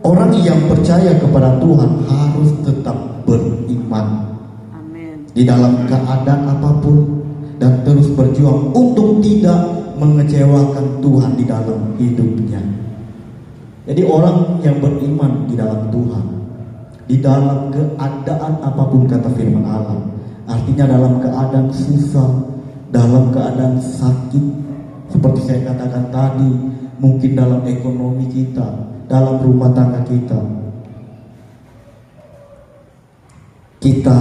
Speaker 4: orang yang percaya kepada Tuhan harus tetap beriman.
Speaker 3: Amin.
Speaker 4: Di dalam keadaan apapun, dan terus berjuang untuk tidak mengecewakan Tuhan di dalam hidupnya. Jadi orang yang beriman di dalam Tuhan, di dalam keadaan apapun, kata firman Allah, artinya dalam keadaan susah, dalam keadaan sakit, seperti saya katakan tadi, mungkin dalam ekonomi kita, dalam rumah tangga kita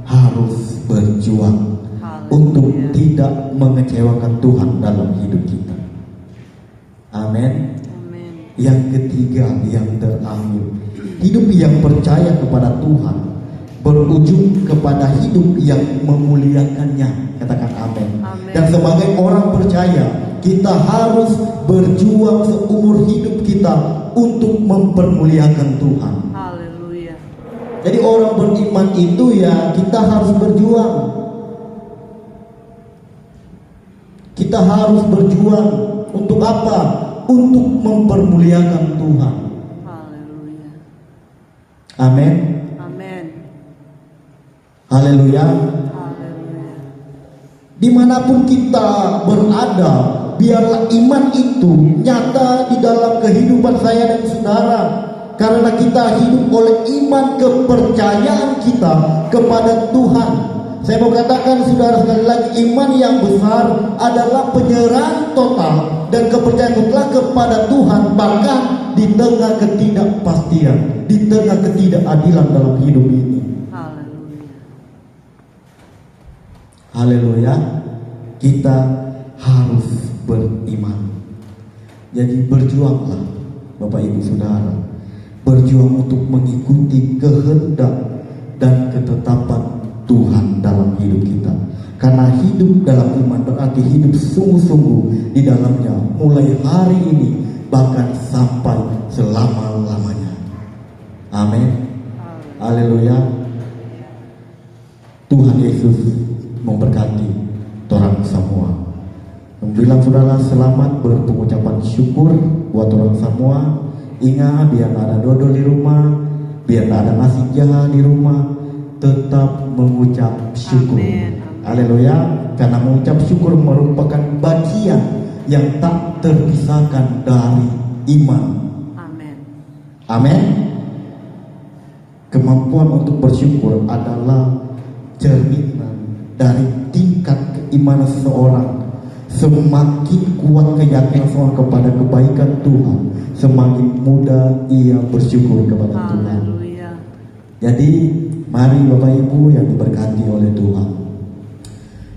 Speaker 4: harus berjuang untuk tidak mengecewakan Tuhan dalam hidup kita. Amin.
Speaker 3: Amin.
Speaker 4: Yang ketiga, yang terakhir, hidup yang percaya kepada Tuhan berujung kepada hidup yang memuliakannya. Katakan amin.
Speaker 3: Amin.
Speaker 4: Dan sebagai orang percaya, kita harus berjuang seumur hidup kita untuk mempermuliakan Tuhan.
Speaker 3: Haleluya.
Speaker 4: Jadi orang beriman itu ya kita harus berjuang. Kita harus berjuang untuk apa? Untuk mempermuliakan Tuhan.
Speaker 3: Haleluya.
Speaker 4: Amin.
Speaker 3: Amin.
Speaker 4: Haleluya.
Speaker 3: Haleluya.
Speaker 4: Dimanapun kita berada, biarlah iman itu nyata di dalam kehidupan saya dan saudara. Karena kita hidup oleh iman kepercayaan kita kepada Tuhan. Saya mau katakan saudara sekali lagi, iman yang besar adalah penyerahan total dan kepercayaan mutlak kepada Tuhan, bahkan di tengah ketidakpastian, di tengah ketidakadilan dalam hidup ini.
Speaker 3: Haleluya.
Speaker 4: Haleluya. Kita harus beriman. Jadi berjuanglah Bapak Ibu Saudara, berjuang untuk mengikuti kehendak dan ketetapan Tuhan dalam hidup kita. Karena hidup dalam iman berarti hidup sungguh-sungguh di dalamnya, mulai hari ini bahkan sampai selama-lamanya. Amin. Haleluya. Tuhan Yesus memberkati orang semua. Bilang saudara selamat berpengucapan syukur buat orang semua. Ingat, biar ada dodol di rumah, biar ada nasi jalan di rumah, tetap mengucap syukur.
Speaker 3: Amin.
Speaker 4: Haleluya. Karena mengucap syukur merupakan bagian yang tak terpisahkan dari iman.
Speaker 3: Amin.
Speaker 4: Amin. Kemampuan untuk bersyukur adalah cerminan dari tingkat keimanan seseorang. Semakin kuat keyakinan seseorang kepada kebaikan Tuhan, semakin mudah ia bersyukur kepada Tuhan.
Speaker 3: Haleluya.
Speaker 4: Jadi mari Bapak Ibu yang diberkati oleh Tuhan,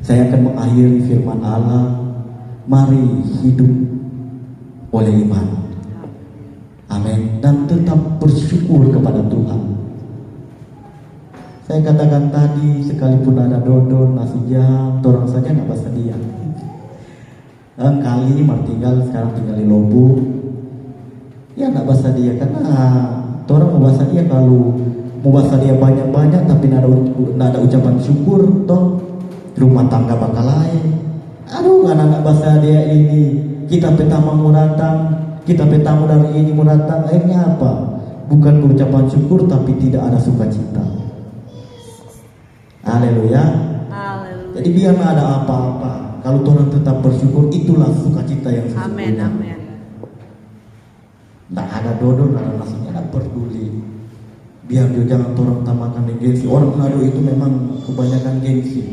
Speaker 4: saya akan mengakhiri firman Allah. Mari hidup oleh iman. Amin. Dan tetap bersyukur kepada Tuhan. Saya katakan tadi, sekalipun ada dodol, nasi jam, orang saja nggak bersedia. Kali martinggal sekarang tinggal di Lombok, ya nggak bersedia karena orang mau bersedia kalau mau bersedia banyak-banyak tapi nggak ada ucapan syukur, toh rumah tangga bakal lain. Aduh, anak bersedia ini kita pertama mau datang, kita pertama dari ini mau datang, akhirnya apa? Bukan berucapan syukur tapi tidak ada sukacita. Haleluya.
Speaker 3: Haleluya.
Speaker 4: Jadi biar nggak ada apa-apa, kalau orang tetap bersyukur, itulah sukacita yang
Speaker 3: Amin.
Speaker 4: sesungguhnya.
Speaker 3: Amin.
Speaker 4: Nggak ada dodol, nggak ada nasinya, nggak peduli. Biar juga jangan orang tamakan gengsi. Orang Manado itu memang kebanyakan gengsi.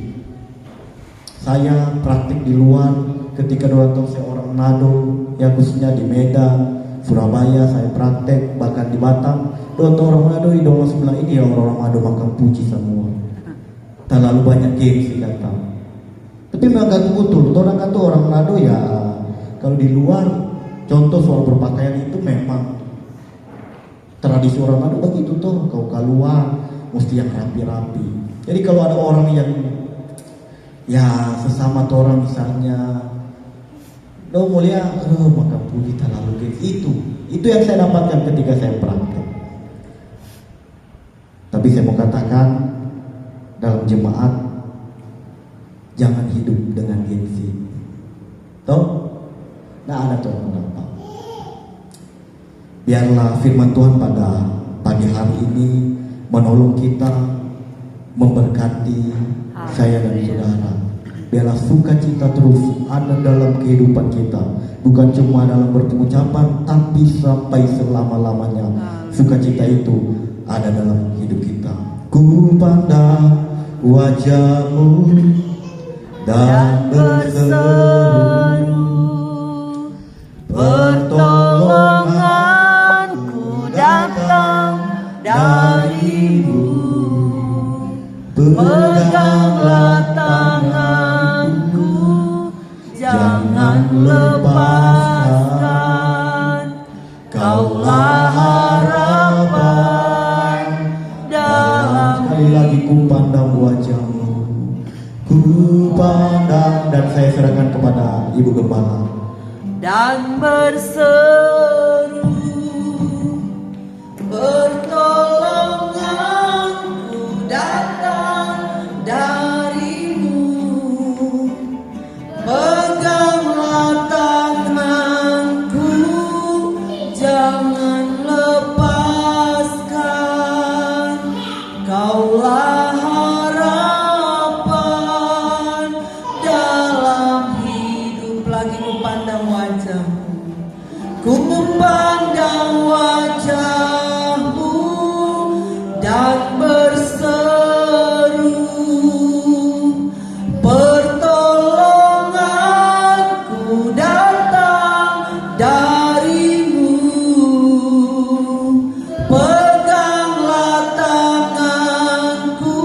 Speaker 4: Saya praktik di luar, ketika orang tahu saya orang Manado, ya khususnya di Medan, Surabaya, saya praktek, bahkan di Batam. Orang Manado di dalam sebelah ini ya orang Manado makan puji semua. Terlalu banyak gengsi kata. Tapi memang kata betul, orang kata orang Manado ya kalau di luar, contoh soal berpakaian itu memang tradisi orang Manado begitu tuh. Kau keluar mesti yang rapi-rapi. Jadi kalau ada orang yang ya sesama tuh orang misalnya, lo mulia, maka puji terlalu gengsi. Itu yang saya dapatkan ketika saya praktek. Tapi saya mau katakan dalam jemaat, jangan hidup dengan gengsi. Toh, nah ada tuh apa? Biarlah firman Tuhan pada pagi hari ini menolong kita, memberkati saya dan saudara. Biarlah sukacita terus ada dalam kehidupan kita, bukan cuma dalam berpengucapan, tapi sampai selama-lamanya sukacita itu ada dalam hidup kita. Ku pandang wajah-Mu dan berseru, pertolonganku datang dari-Mu. Peganglah tanganku, jangan lepaskan, Kaulah harapan dalam. Sekali lagi ku pandang wajah-Mu, ku pandang, dan saya serahkan kepada Ibu Gembala.
Speaker 3: Dan berseru,
Speaker 1: pertolongan pandang wajah-Mu dan berseru, pertolonganku datang dari-Mu. Peganglah tanganku,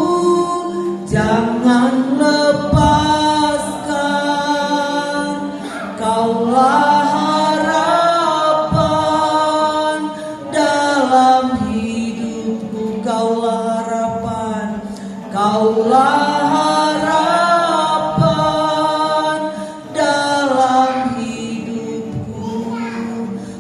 Speaker 1: jangan lepaskan. Kaulah harapan dalam hidupku, Kaulah harapan, Kaulah harapan dalam hidupku.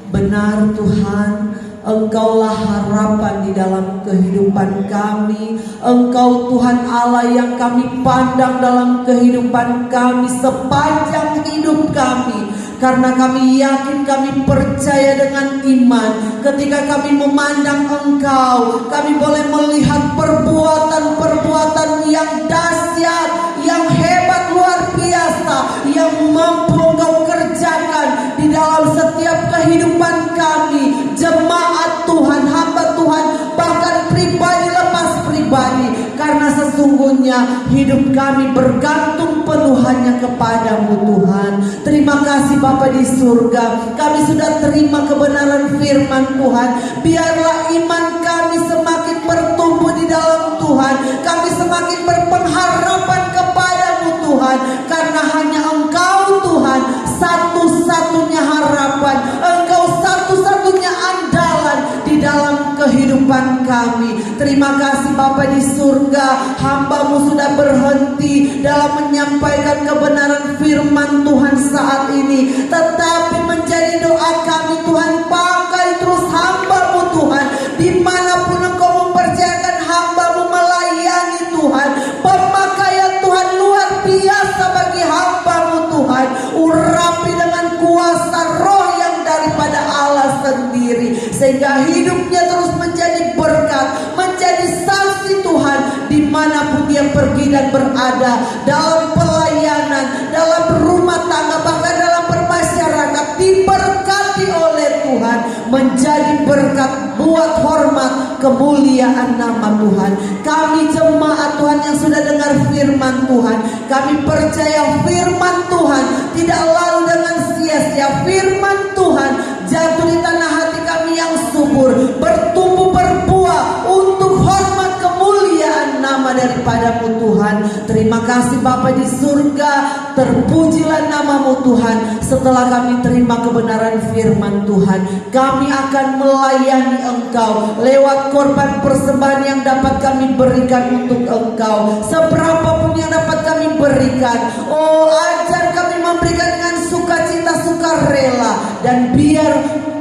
Speaker 1: Benar Tuhan, Engkaulah harapan di dalam kehidupan kami. Engkau Tuhan Allah yang kami pandang dalam kehidupan kami sepanjang hidup kami. Karena kami yakin, kami percaya dengan iman. Ketika kami memandang Engkau, kami boleh melihat perbuatan-perbuatan yang dahsyat, yang hebat, luar biasa, yang mampu Engkau kerjakan di dalam setiap kehidupan kami. Jemaat Tuhan, hamba Tuhan, bahkan pribadi lepas pribadi. Karena sesungguhnya hidup kami bergantung penuh hanya kepadamu Tuhan. Terima kasih Bapa di surga, kami sudah terima kebenaran firman Tuhan. Biarlah iman kami semakin bertumbuh di dalam Tuhan. Kami semakin berpengharapan kepadamu Tuhan. Karena hanya Engkau Tuhan satu-satunya harapan. Engkau satu-satunya andalan di dalam kehidupan kami. Terima kasih Bapa di surga, hamba-Mu sudah berhenti dalam menyampaikan kebenaran firman Tuhan saat ini. Tetapi menjadi doa kami Tuhan, pakai terus hamba-Mu Tuhan. Dimanapun Engkau mempercayakan hamba-Mu melayani Tuhan, pemakaian Tuhan luar biasa bagi hamba-Mu Tuhan. Urapi dengan kuasa roh yang daripada Allah sendiri, sehingga hidupnya terus menjadi berkat, menjadi saksi Tuhan dimanapun dia pergi dan berada, dalam pelayanan, dalam rumah tangga, bahkan dalam bermasyarakat, diberkati oleh Tuhan, menjadi berkat buat hormat kemuliaan nama Tuhan. Kami jemaat Tuhan yang sudah dengar firman Tuhan, kami percaya firman Tuhan tidak lalu dengan sia-sia. Firman Tuhan jatuh di tanah hati kami yang subur, bertumbuh berbuah untuk hormat kemuliaan nama daripada-Mu Tuhan. Terima kasih Bapa di surga, terpujilah nama-Mu Tuhan. Setelah kami terima kebenaran firman Tuhan, kami akan melayani Engkau lewat korban persembahan yang dapat kami berikan untuk Engkau. Seberapapun yang dapat kami berikan, oh ajar kami memberikan dengan sukacita, sukarela, dan biar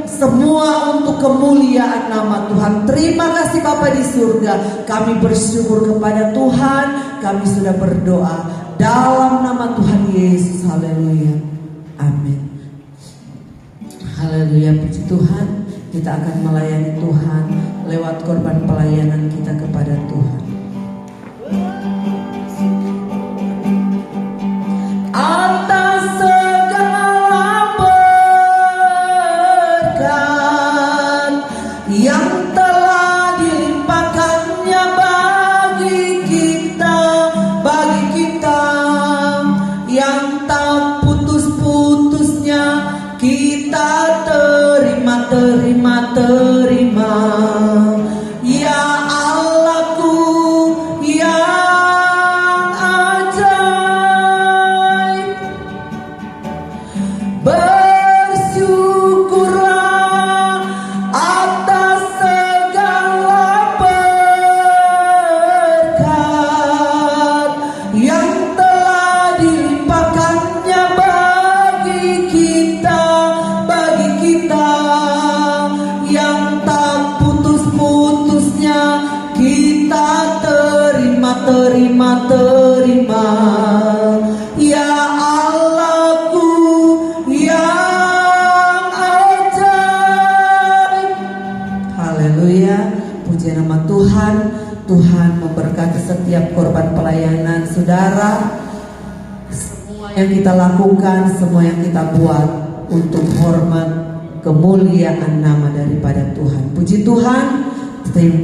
Speaker 1: semua untuk kemuliaan nama Tuhan. Terima kasih Bapa di surga, kami bersyukur kepada Tuhan. Kami sudah berdoa dalam nama Tuhan Yesus. Haleluya, amin. Haleluya, puji Tuhan. Kita akan melayani Tuhan lewat korban pelayanan kita kepada Tuhan. Atas segala berkat yang telah dilimpahkannya bagi kita yang tak putus-putusnya kita terima. Ya Allahku yang ajaib, bersyukurlah atas segala berkat yang telah dilimpahkannya bagi kita yang tak putus-putusnya kita terima. Ya Allahku yang ajaib. Haleluya, puji nama Tuhan. Tuhan memberkati setiap korban pelayanan saudara. Semua yang kita lakukan, semua yang kita buat untuk hormat kemuliaan nama daripada Tuhan. Puji Tuhan,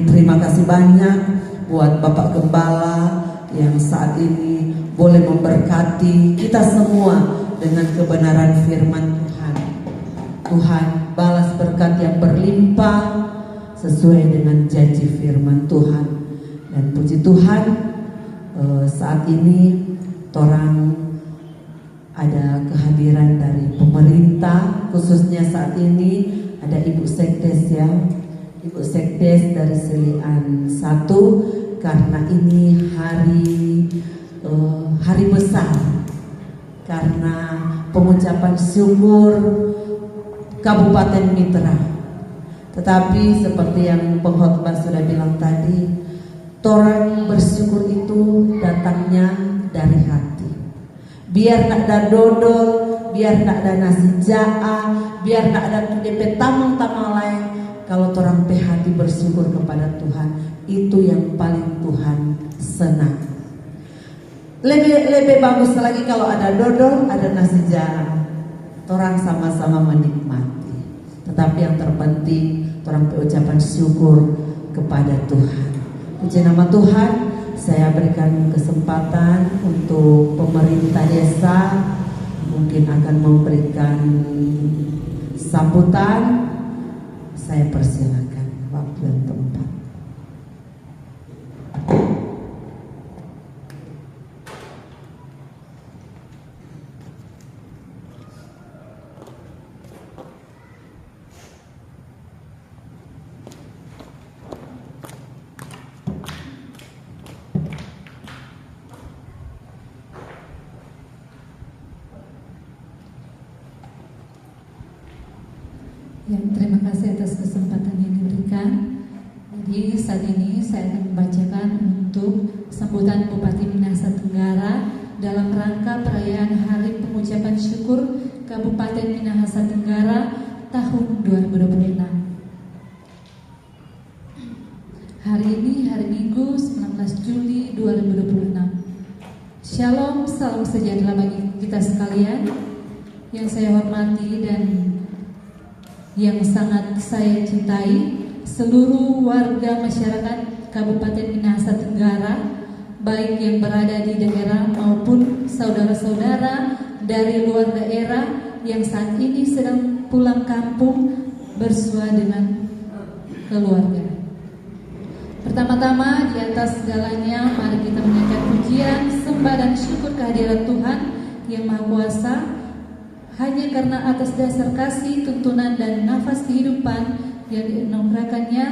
Speaker 1: terima kasih banyak buat Bapak Gembala yang saat ini boleh memberkati kita semua dengan kebenaran firman Tuhan. Tuhan balas berkat yang berlimpah sesuai dengan janji firman Tuhan. Dan puji Tuhan, saat ini torang ada kehadiran dari pemerintah, khususnya saat ini ada Ibu Sekdes ya, Ibu Sekdes dari Selian 1, karena ini hari besar, karena pengucapan syukur Kabupaten Mitra. Tetapi seperti yang pengkhotbah sudah bilang tadi, torang bersyukur itu datangnya dari hati. Biar nak ada dodol, biar nak ada nasi jaa, biar nak ada DP tamang-tamang lain, kalau torang hati bersyukur kepada Tuhan, itu yang paling Tuhan senang. Lebih bagus lagi kalau ada dodol, ada nasi jaa, torang sama-sama menikmati. Tetapi yang terpenting, torang ucapan syukur kepada Tuhan. Puji nama Tuhan. Saya berikan kesempatan untuk pemerintah desa, mungkin akan memberikan sambutan. Saya persilakan waktu dan tempat.
Speaker 2: Ya, terima kasih atas kesempatan yang diberikan. Jadi saat ini saya akan membacakan untuk sambutan Bupati Minahasa Tenggara dalam rangka perayaan Hari Pengucapan Syukur Kabupaten Minahasa Tenggara tahun 2026. Hari ini hari Minggu 19 Juli 2026. Shalom, salam sejahtera bagi kita sekalian. Yang saya hormati dan yang sangat saya cintai, seluruh warga masyarakat Kabupaten Minahasa Tenggara, baik yang berada di daerah maupun saudara-saudara dari luar daerah yang saat ini sedang pulang kampung bersua dengan keluarga. Pertama-tama, di atas segalanya, mari kita menaikkan pujian, sembah dan syukur kehadiran Tuhan yang Maha Kuasa. Hanya karena atas dasar kasih, tuntunan dan nafas kehidupan yang dianugerahkannya,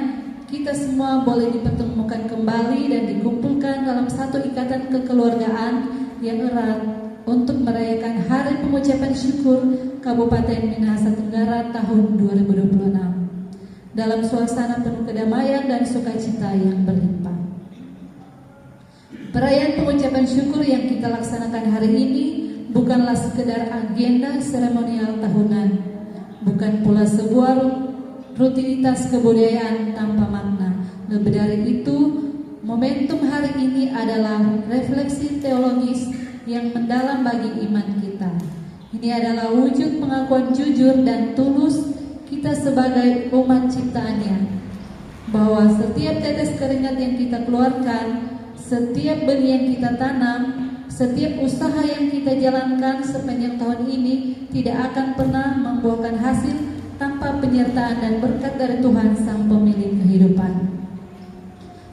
Speaker 2: kita semua boleh dipertemukan kembali dan dikumpulkan dalam satu ikatan kekeluargaan yang erat untuk merayakan Hari Pengucapan Syukur Kabupaten Minahasa Tenggara tahun 2026 dalam suasana penuh kedamaian dan sukacita yang berlimpah. Perayaan pengucapan syukur yang kita laksanakan hari ini bukanlah sekedar agenda seremonial tahunan, bukan pula sebuah rutinitas kebudayaan tanpa makna. Lebih dari itu, momentum hari ini adalah refleksi teologis yang mendalam bagi iman kita. Ini adalah wujud pengakuan jujur dan tulus kita sebagai umat ciptaannya, bahwa setiap tetes keringat yang kita keluarkan, setiap benih yang kita tanam, setiap usaha yang kita jalankan sepanjang tahun ini tidak akan pernah membuahkan hasil tanpa penyertaan dan berkat dari Tuhan Sang Pemilik kehidupan.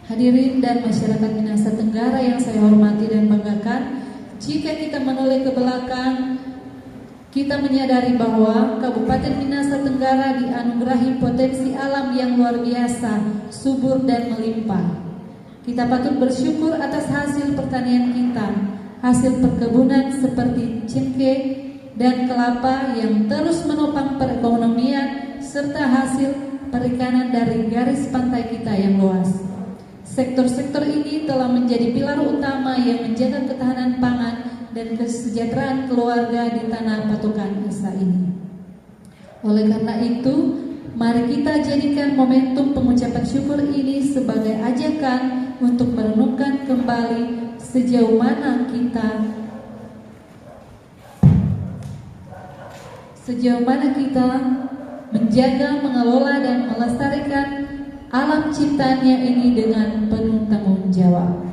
Speaker 2: Hadirin dan masyarakat Minahasa Tenggara yang saya hormati dan banggakan, jika kita menoleh ke belakang, kita menyadari bahwa Kabupaten Minahasa Tenggara dianugerahi potensi alam yang luar biasa, subur dan melimpah. Kita patut bersyukur atas hasil pertanian kita, hasil perkebunan seperti cengkeh dan kelapa yang terus menopang perekonomian, serta hasil perikanan dari garis pantai kita yang luas. Sektor-sektor ini telah menjadi pilar utama yang menjaga ketahanan pangan dan kesejahteraan keluarga di tanah patukan Esa ini. Oleh karena itu, mari kita jadikan momentum pengucapan syukur ini sebagai ajakan untuk merenungkan kembali sejauh mana kita menjaga, mengelola, dan melestarikan alam ciptaannya ini dengan penuh tanggung jawab.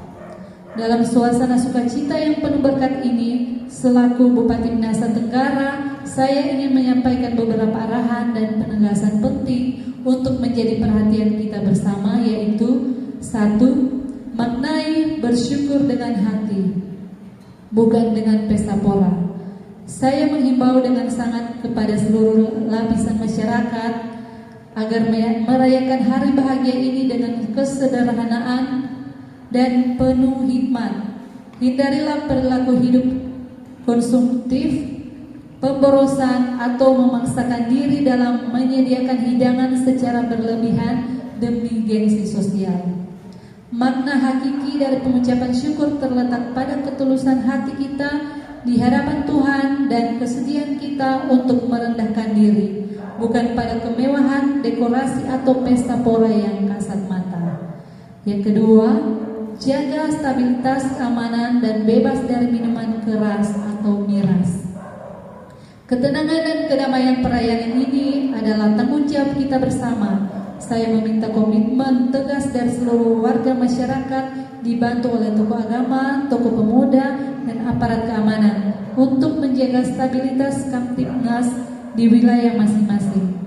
Speaker 2: Dalam suasana sukacita yang penuh berkat ini, selaku Bupati Minahasa Tenggara, saya ingin menyampaikan beberapa arahan dan penegasan penting untuk menjadi perhatian kita bersama, yaitu 1. Maknai bersyukur dengan hati, bukan dengan pesta pora. Saya menghimbau dengan sangat kepada seluruh lapisan masyarakat agar merayakan hari bahagia ini dengan kesederhanaan dan penuh hikmat. Hindarilah perilaku hidup konsumtif, pemborosan, atau memaksakan diri dalam menyediakan hidangan secara berlebihan demi gengsi sosial. Makna hakiki dari pengucapan syukur terletak pada ketulusan hati kita di hadapan Tuhan dan kesediaan kita untuk merendahkan diri, bukan pada kemewahan, dekorasi, atau pesta pora yang kasat mata. Yang kedua, jaga stabilitas, keamanan, dan bebas dari minuman keras atau miras. Ketenangan dan kedamaian perayaan ini adalah tanggung jawab kita bersama. Saya meminta komitmen tegas dari seluruh warga masyarakat, dibantu oleh tokoh agama, tokoh pemuda, dan aparat keamanan untuk menjaga stabilitas Kamtibnas di wilayah masing-masing.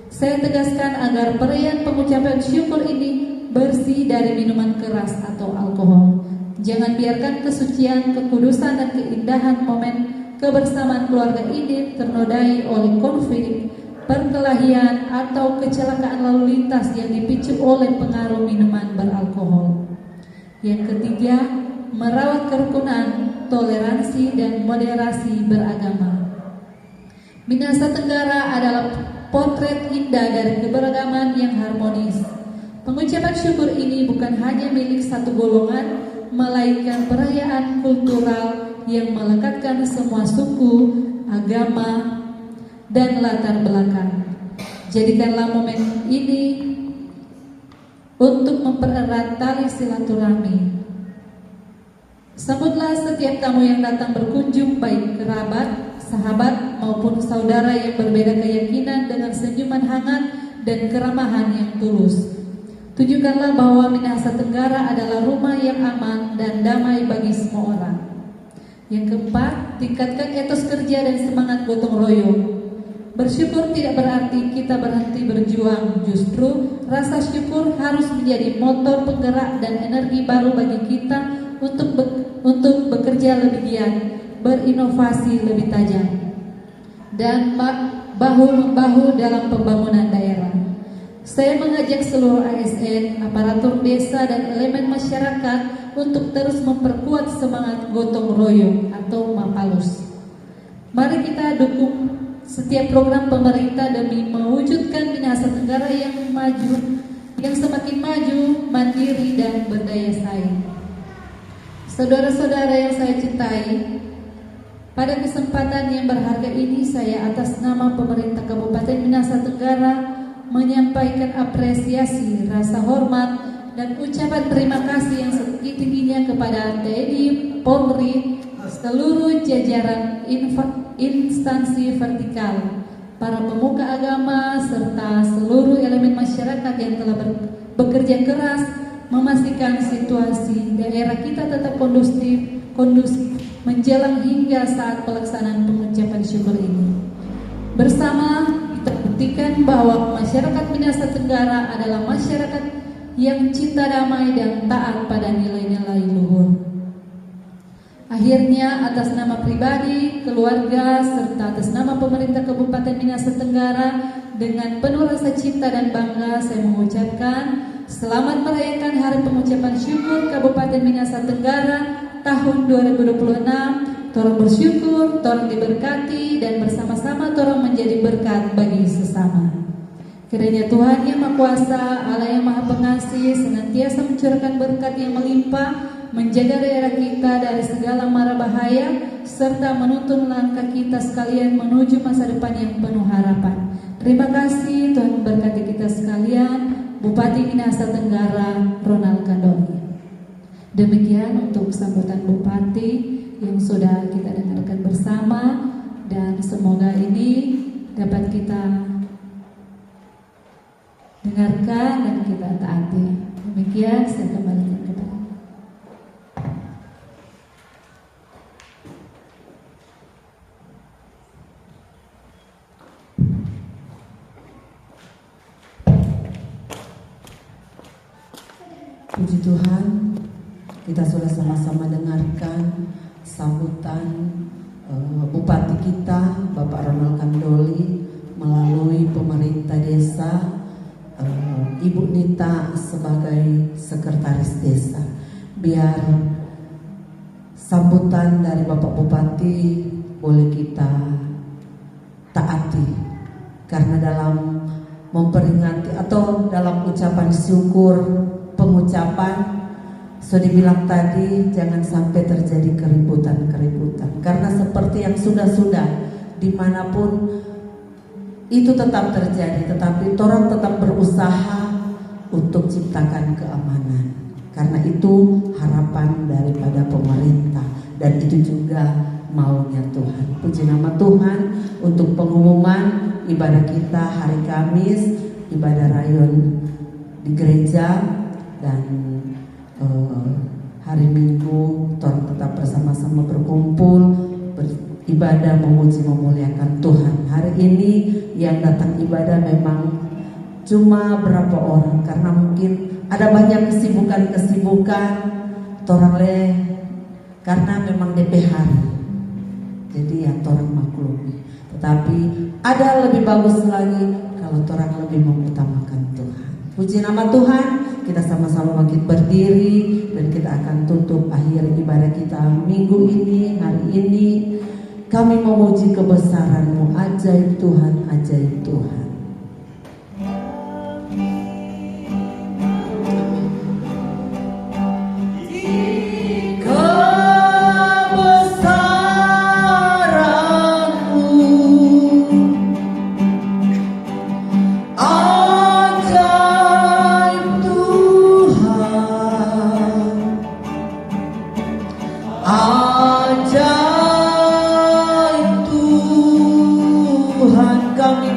Speaker 2: Saya tegaskan agar perayaan pengucapan syukur ini bersih dari minuman keras atau alkohol. Jangan biarkan kesucian, kekudusan, dan keindahan momen kebersamaan keluarga ini ternodai oleh konflik, perkelahian, atau kecelakaan lalu lintas yang dipicu oleh pengaruh minuman beralkohol. Yang ketiga, merawat kerukunan, toleransi, dan moderasi beragama. Minahasa Tenggara adalah potret indah dari keberagaman yang harmonis. Pengucapan syukur ini bukan hanya milik satu golongan, melainkan perayaan kultural yang melekatkan semua suku, agama, dan latar belakang. Jadikanlah momen ini untuk mempererat tali silaturahmi. Sambutlah setiap tamu yang datang berkunjung, baik kerabat, sahabat, maupun saudara yang berbeda keyakinan, dengan senyuman hangat dan keramahan yang tulus. Tunjukkanlah bahwa Minahasa Tenggara adalah rumah yang aman dan damai bagi semua orang. Yang keempat, tingkatkan etos kerja dan semangat gotong royong. Bersyukur tidak berarti kita berhenti berjuang. Justru rasa syukur harus menjadi motor penggerak dan energi baru bagi kita untuk bekerja lebih giat, berinovasi lebih tajam, dan bahu-membahu dalam pembangunan daerah. Saya mengajak seluruh ASN, aparatur desa, dan elemen masyarakat untuk terus memperkuat semangat gotong royong atau Mapalus. Mari kita dukung setiap program pemerintah demi mewujudkan Minahasa Tenggara yang maju, yang semakin maju, mandiri, dan berdaya saing. Saudara-saudara yang saya cintai, pada kesempatan yang berharga ini saya atas nama pemerintah Kabupaten Minahasa Tenggara menyampaikan apresiasi, rasa hormat, dan ucapan terima kasih yang setinggi-tingginya kepada TNI, Polri, seluruh jajaran instansi vertikal, para pemuka agama, serta seluruh elemen masyarakat yang telah bekerja keras memastikan situasi daerah kita tetap kondusif menjelang hingga saat pelaksanaan pengucapan syukur ini. Bersama kita buktikan bahwa masyarakat Minahasa Tenggara adalah masyarakat yang cinta damai dan taat pada nilai-nilai luhur. Akhirnya, atas nama pribadi, keluarga, serta atas nama pemerintah Kabupaten Minahasa Tenggara, dengan penuh rasa cinta dan bangga saya mengucapkan selamat merayakan Hari Pengucapan Syukur Kabupaten Minahasa Tenggara tahun 2026. Torang bersyukur, torang diberkati, dan bersama-sama torang menjadi berkat bagi sesama. Kiranya Tuhan yang Maha Kuasa, Allah yang Maha Pengasih, senantiasa mencurahkan berkat yang melimpah, menjaga daerah kita dari segala mara bahaya, serta menuntun langkah kita sekalian menuju masa depan yang penuh harapan. Terima kasih, Tuhan memberkati kita sekalian. Bupati Minahasa Tenggara, Ronald Kandoni. Demikian untuk sambutan Bupati yang sudah kita dengarkan bersama, dan semoga ini dapat kita dengarkan dan kita taati. Demikian saya kembalikan kepada
Speaker 1: Puji Tuhan, kita sudah sama-sama dengarkan sambutan Bupati kita, Bapak Ronald Kandoli, melalui pemerintah desa, Ibu Nita sebagai sekretaris desa. Biar sambutan dari Bapak Bupati boleh kita taati, karena dalam memperingati atau dalam ucapan syukur, pengucapan sudah dibilang tadi, jangan sampai terjadi keributan-keributan, karena seperti yang sudah-sudah dimanapun itu tetap terjadi, tetapi orang tetap berusaha untuk ciptakan keamanan, karena itu harapan daripada pemerintah dan itu juga maunya Tuhan. Puji nama Tuhan untuk pengumuman ibadah kita hari Kamis, ibadah rayon di gereja, dan hari Minggu orang tetap bersama-sama berkumpul beribadah, memuji, memuliakan Tuhan. Hari ini yang datang ibadah memang cuma berapa orang, karena mungkin ada banyak kesibukan karena memang DP hari, jadi ya orang maklumi. Tetapi ada lebih bagus lagi kalau orang lebih mengutamakan Tuhan. Puji nama Tuhan, kita sama-sama bangkit berdiri dan kita akan tutup akhir ibadah kita minggu ini, hari ini. Kami memuji kebesaran-Mu, ajaib Tuhan, ajaib Tuhan.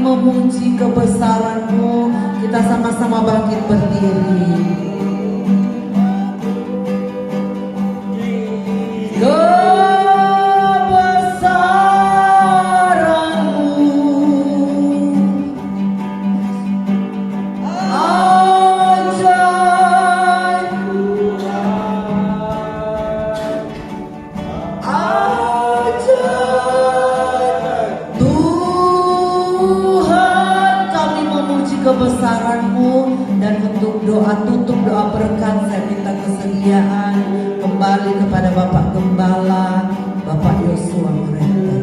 Speaker 1: Memuji kebesaran-Mu, kita sama-sama bangkit berdiri. Kebesaran-Mu, dan untuk doa tutup, doa berkat, saya minta kesediaan kembali kepada Bapak Gembala, Bapak Yosua Merenta.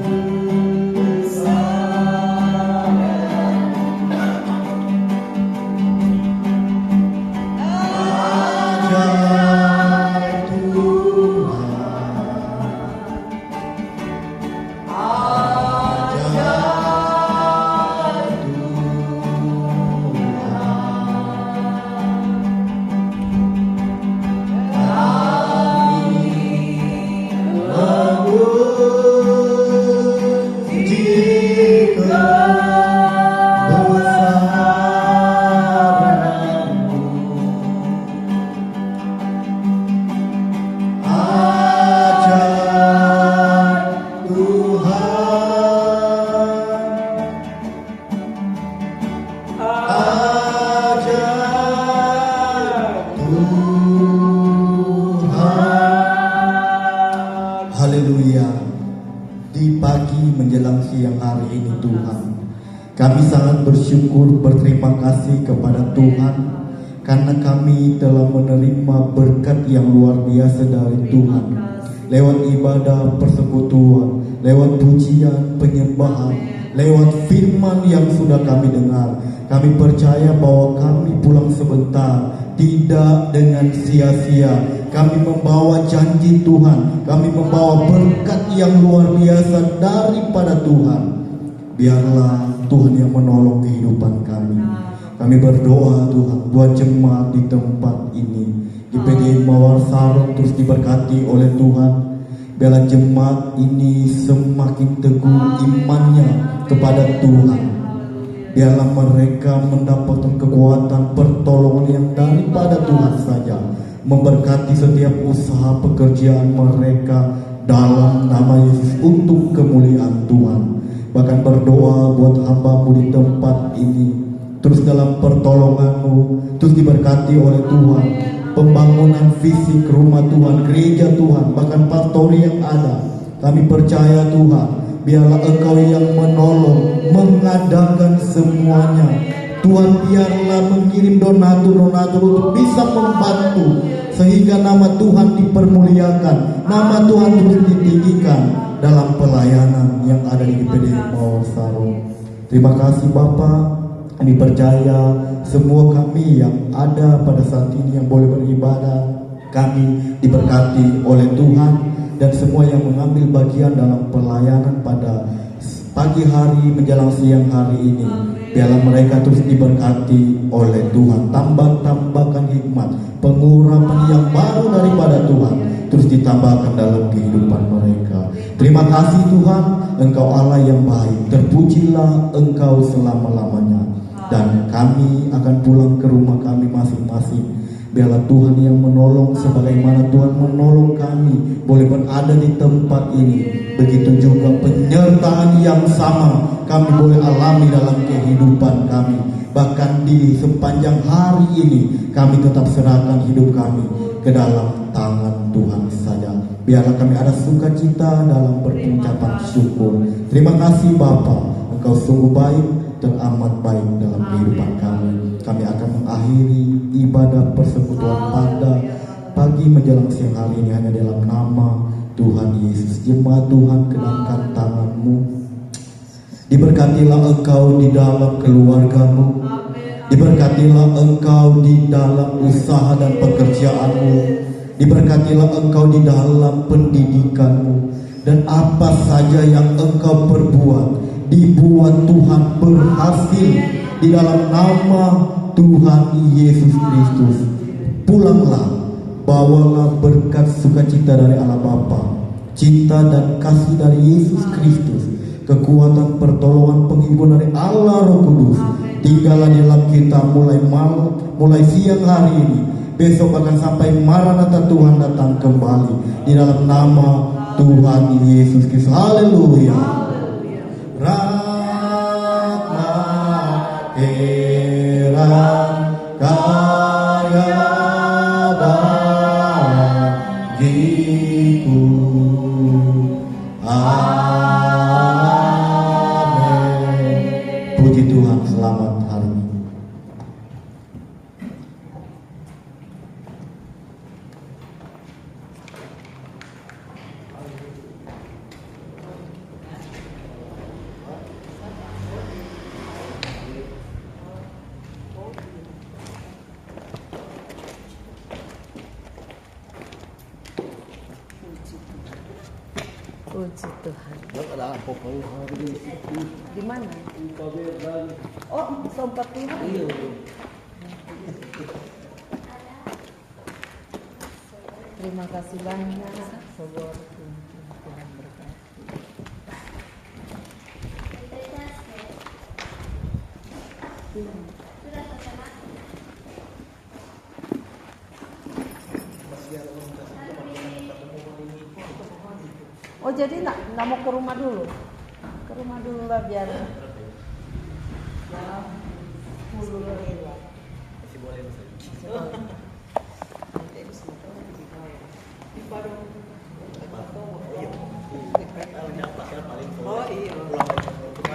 Speaker 4: Haleluya. Di pagi menjelang siang hari ini Tuhan, kami sangat bersyukur, berterima kasih kepada Tuhan, karena kami telah menerima berkat yang luar biasa dari Tuhan. Lewat ibadah persekutuan, lewat pujian, penyembahan, lewat firman yang sudah kami dengar, kami percaya bahwa kami pulang sebentar tidak dengan sia-sia. Kami membawa janji Tuhan, kami membawa berkat yang luar biasa daripada Tuhan. Biarlah Tuhan yang menolong kehidupan kami. Kami berdoa Tuhan buat jemaat di tempat ini, di PDI Mawar Sarung terus diberkati oleh Tuhan. Biarlah jemaat ini semakin teguh imannya kepada Tuhan. Biarlah mereka mendapatkan kekuatan pertolongan yang daripada Tuhan saja. Memberkati setiap usaha pekerjaan mereka dalam nama Yesus untuk kemuliaan Tuhan. Bahkan berdoa buat hamba-Mu di tempat ini, terus dalam pertolongan-Mu, terus diberkati oleh Tuhan. Pembangunan fisik rumah Tuhan, gereja Tuhan, bahkan pastori yang ada, kami percaya Tuhan, biarlah Engkau yang menolong, mengadakan semuanya. Tuhan, biarlah mengirim donatur-donatur untuk bisa membantu, sehingga nama Tuhan dipermuliakan, nama Tuhan terus ditinggikan dalam pelayanan yang ada di GPD Mawar Sarung. Terima kasih Bapa. Kami percaya semua kami yang ada pada saat ini yang boleh beribadah, kami diberkati oleh Tuhan, dan semua yang mengambil bagian dalam pelayanan pada pagi hari menjelang siang hari ini, biarlah mereka terus diberkati oleh Tuhan. Tambahkan hikmat, pengurapan yang baru daripada Tuhan terus ditambahkan dalam kehidupan mereka. Terima kasih Tuhan, Engkau Allah yang baik. Terpujilah Engkau selama-lamanya. Dan kami akan pulang ke rumah kami masing-masing. Biarlah Tuhan yang menolong, sebagaimana Tuhan menolong kami boleh berada di tempat ini. Begitu juga penyertaan yang sama kami boleh alami dalam kehidupan kami. Bahkan di sepanjang hari ini kami tetap serahkan hidup kami ke dalam tangan Tuhan saja. Biarlah kami ada sukacita dalam pengucapan syukur. Terima kasih Bapa, Engkau sungguh baik dan amat baik dalam kehidupan kami. Kami akan mengakhiri ibadah persekutuan pada pagi menjelang siang hari ini hanya dalam nama Tuhan Yesus. Jemaat Tuhan, kedangkan tangan-Mu. Diberkatilah Engkau di dalam keluarga-Mu. Diberkatilah Engkau di dalam usaha dan pekerjaan-Mu. Diberkatilah Engkau di dalam pendidikan-Mu. Dan apa saja yang Engkau perbuat, dibuat Tuhan berhasil di dalam nama Tuhan Yesus Kristus. Pulanglah, bawalah berkat sukacita dari Allah Bapa, cinta dan kasih dari Yesus Kristus, kekuatan pertolongan penghibur dari Allah Roh Kudus. Tinggallah di dalam kita mulai siang hari ini, besok akan sampai Maranatha Tuhan datang kembali di dalam nama Tuhan Yesus Kristus. Haleluya. Rahmat Tuhan kaya bagiku. Amin. Puji Tuhan, selamat hari ini.
Speaker 3: Puji Tuhan. Di mana? Oh, sempat Tuhan. Iya. Terima kasih banyak. Saudara Tuhan berkati. Oh, jadi nggak mau ke rumah dulu? Ke rumah dulu lah biar. Ya, dulu lah. Masih boleh. Nanti di sini di bawah. Di bawah.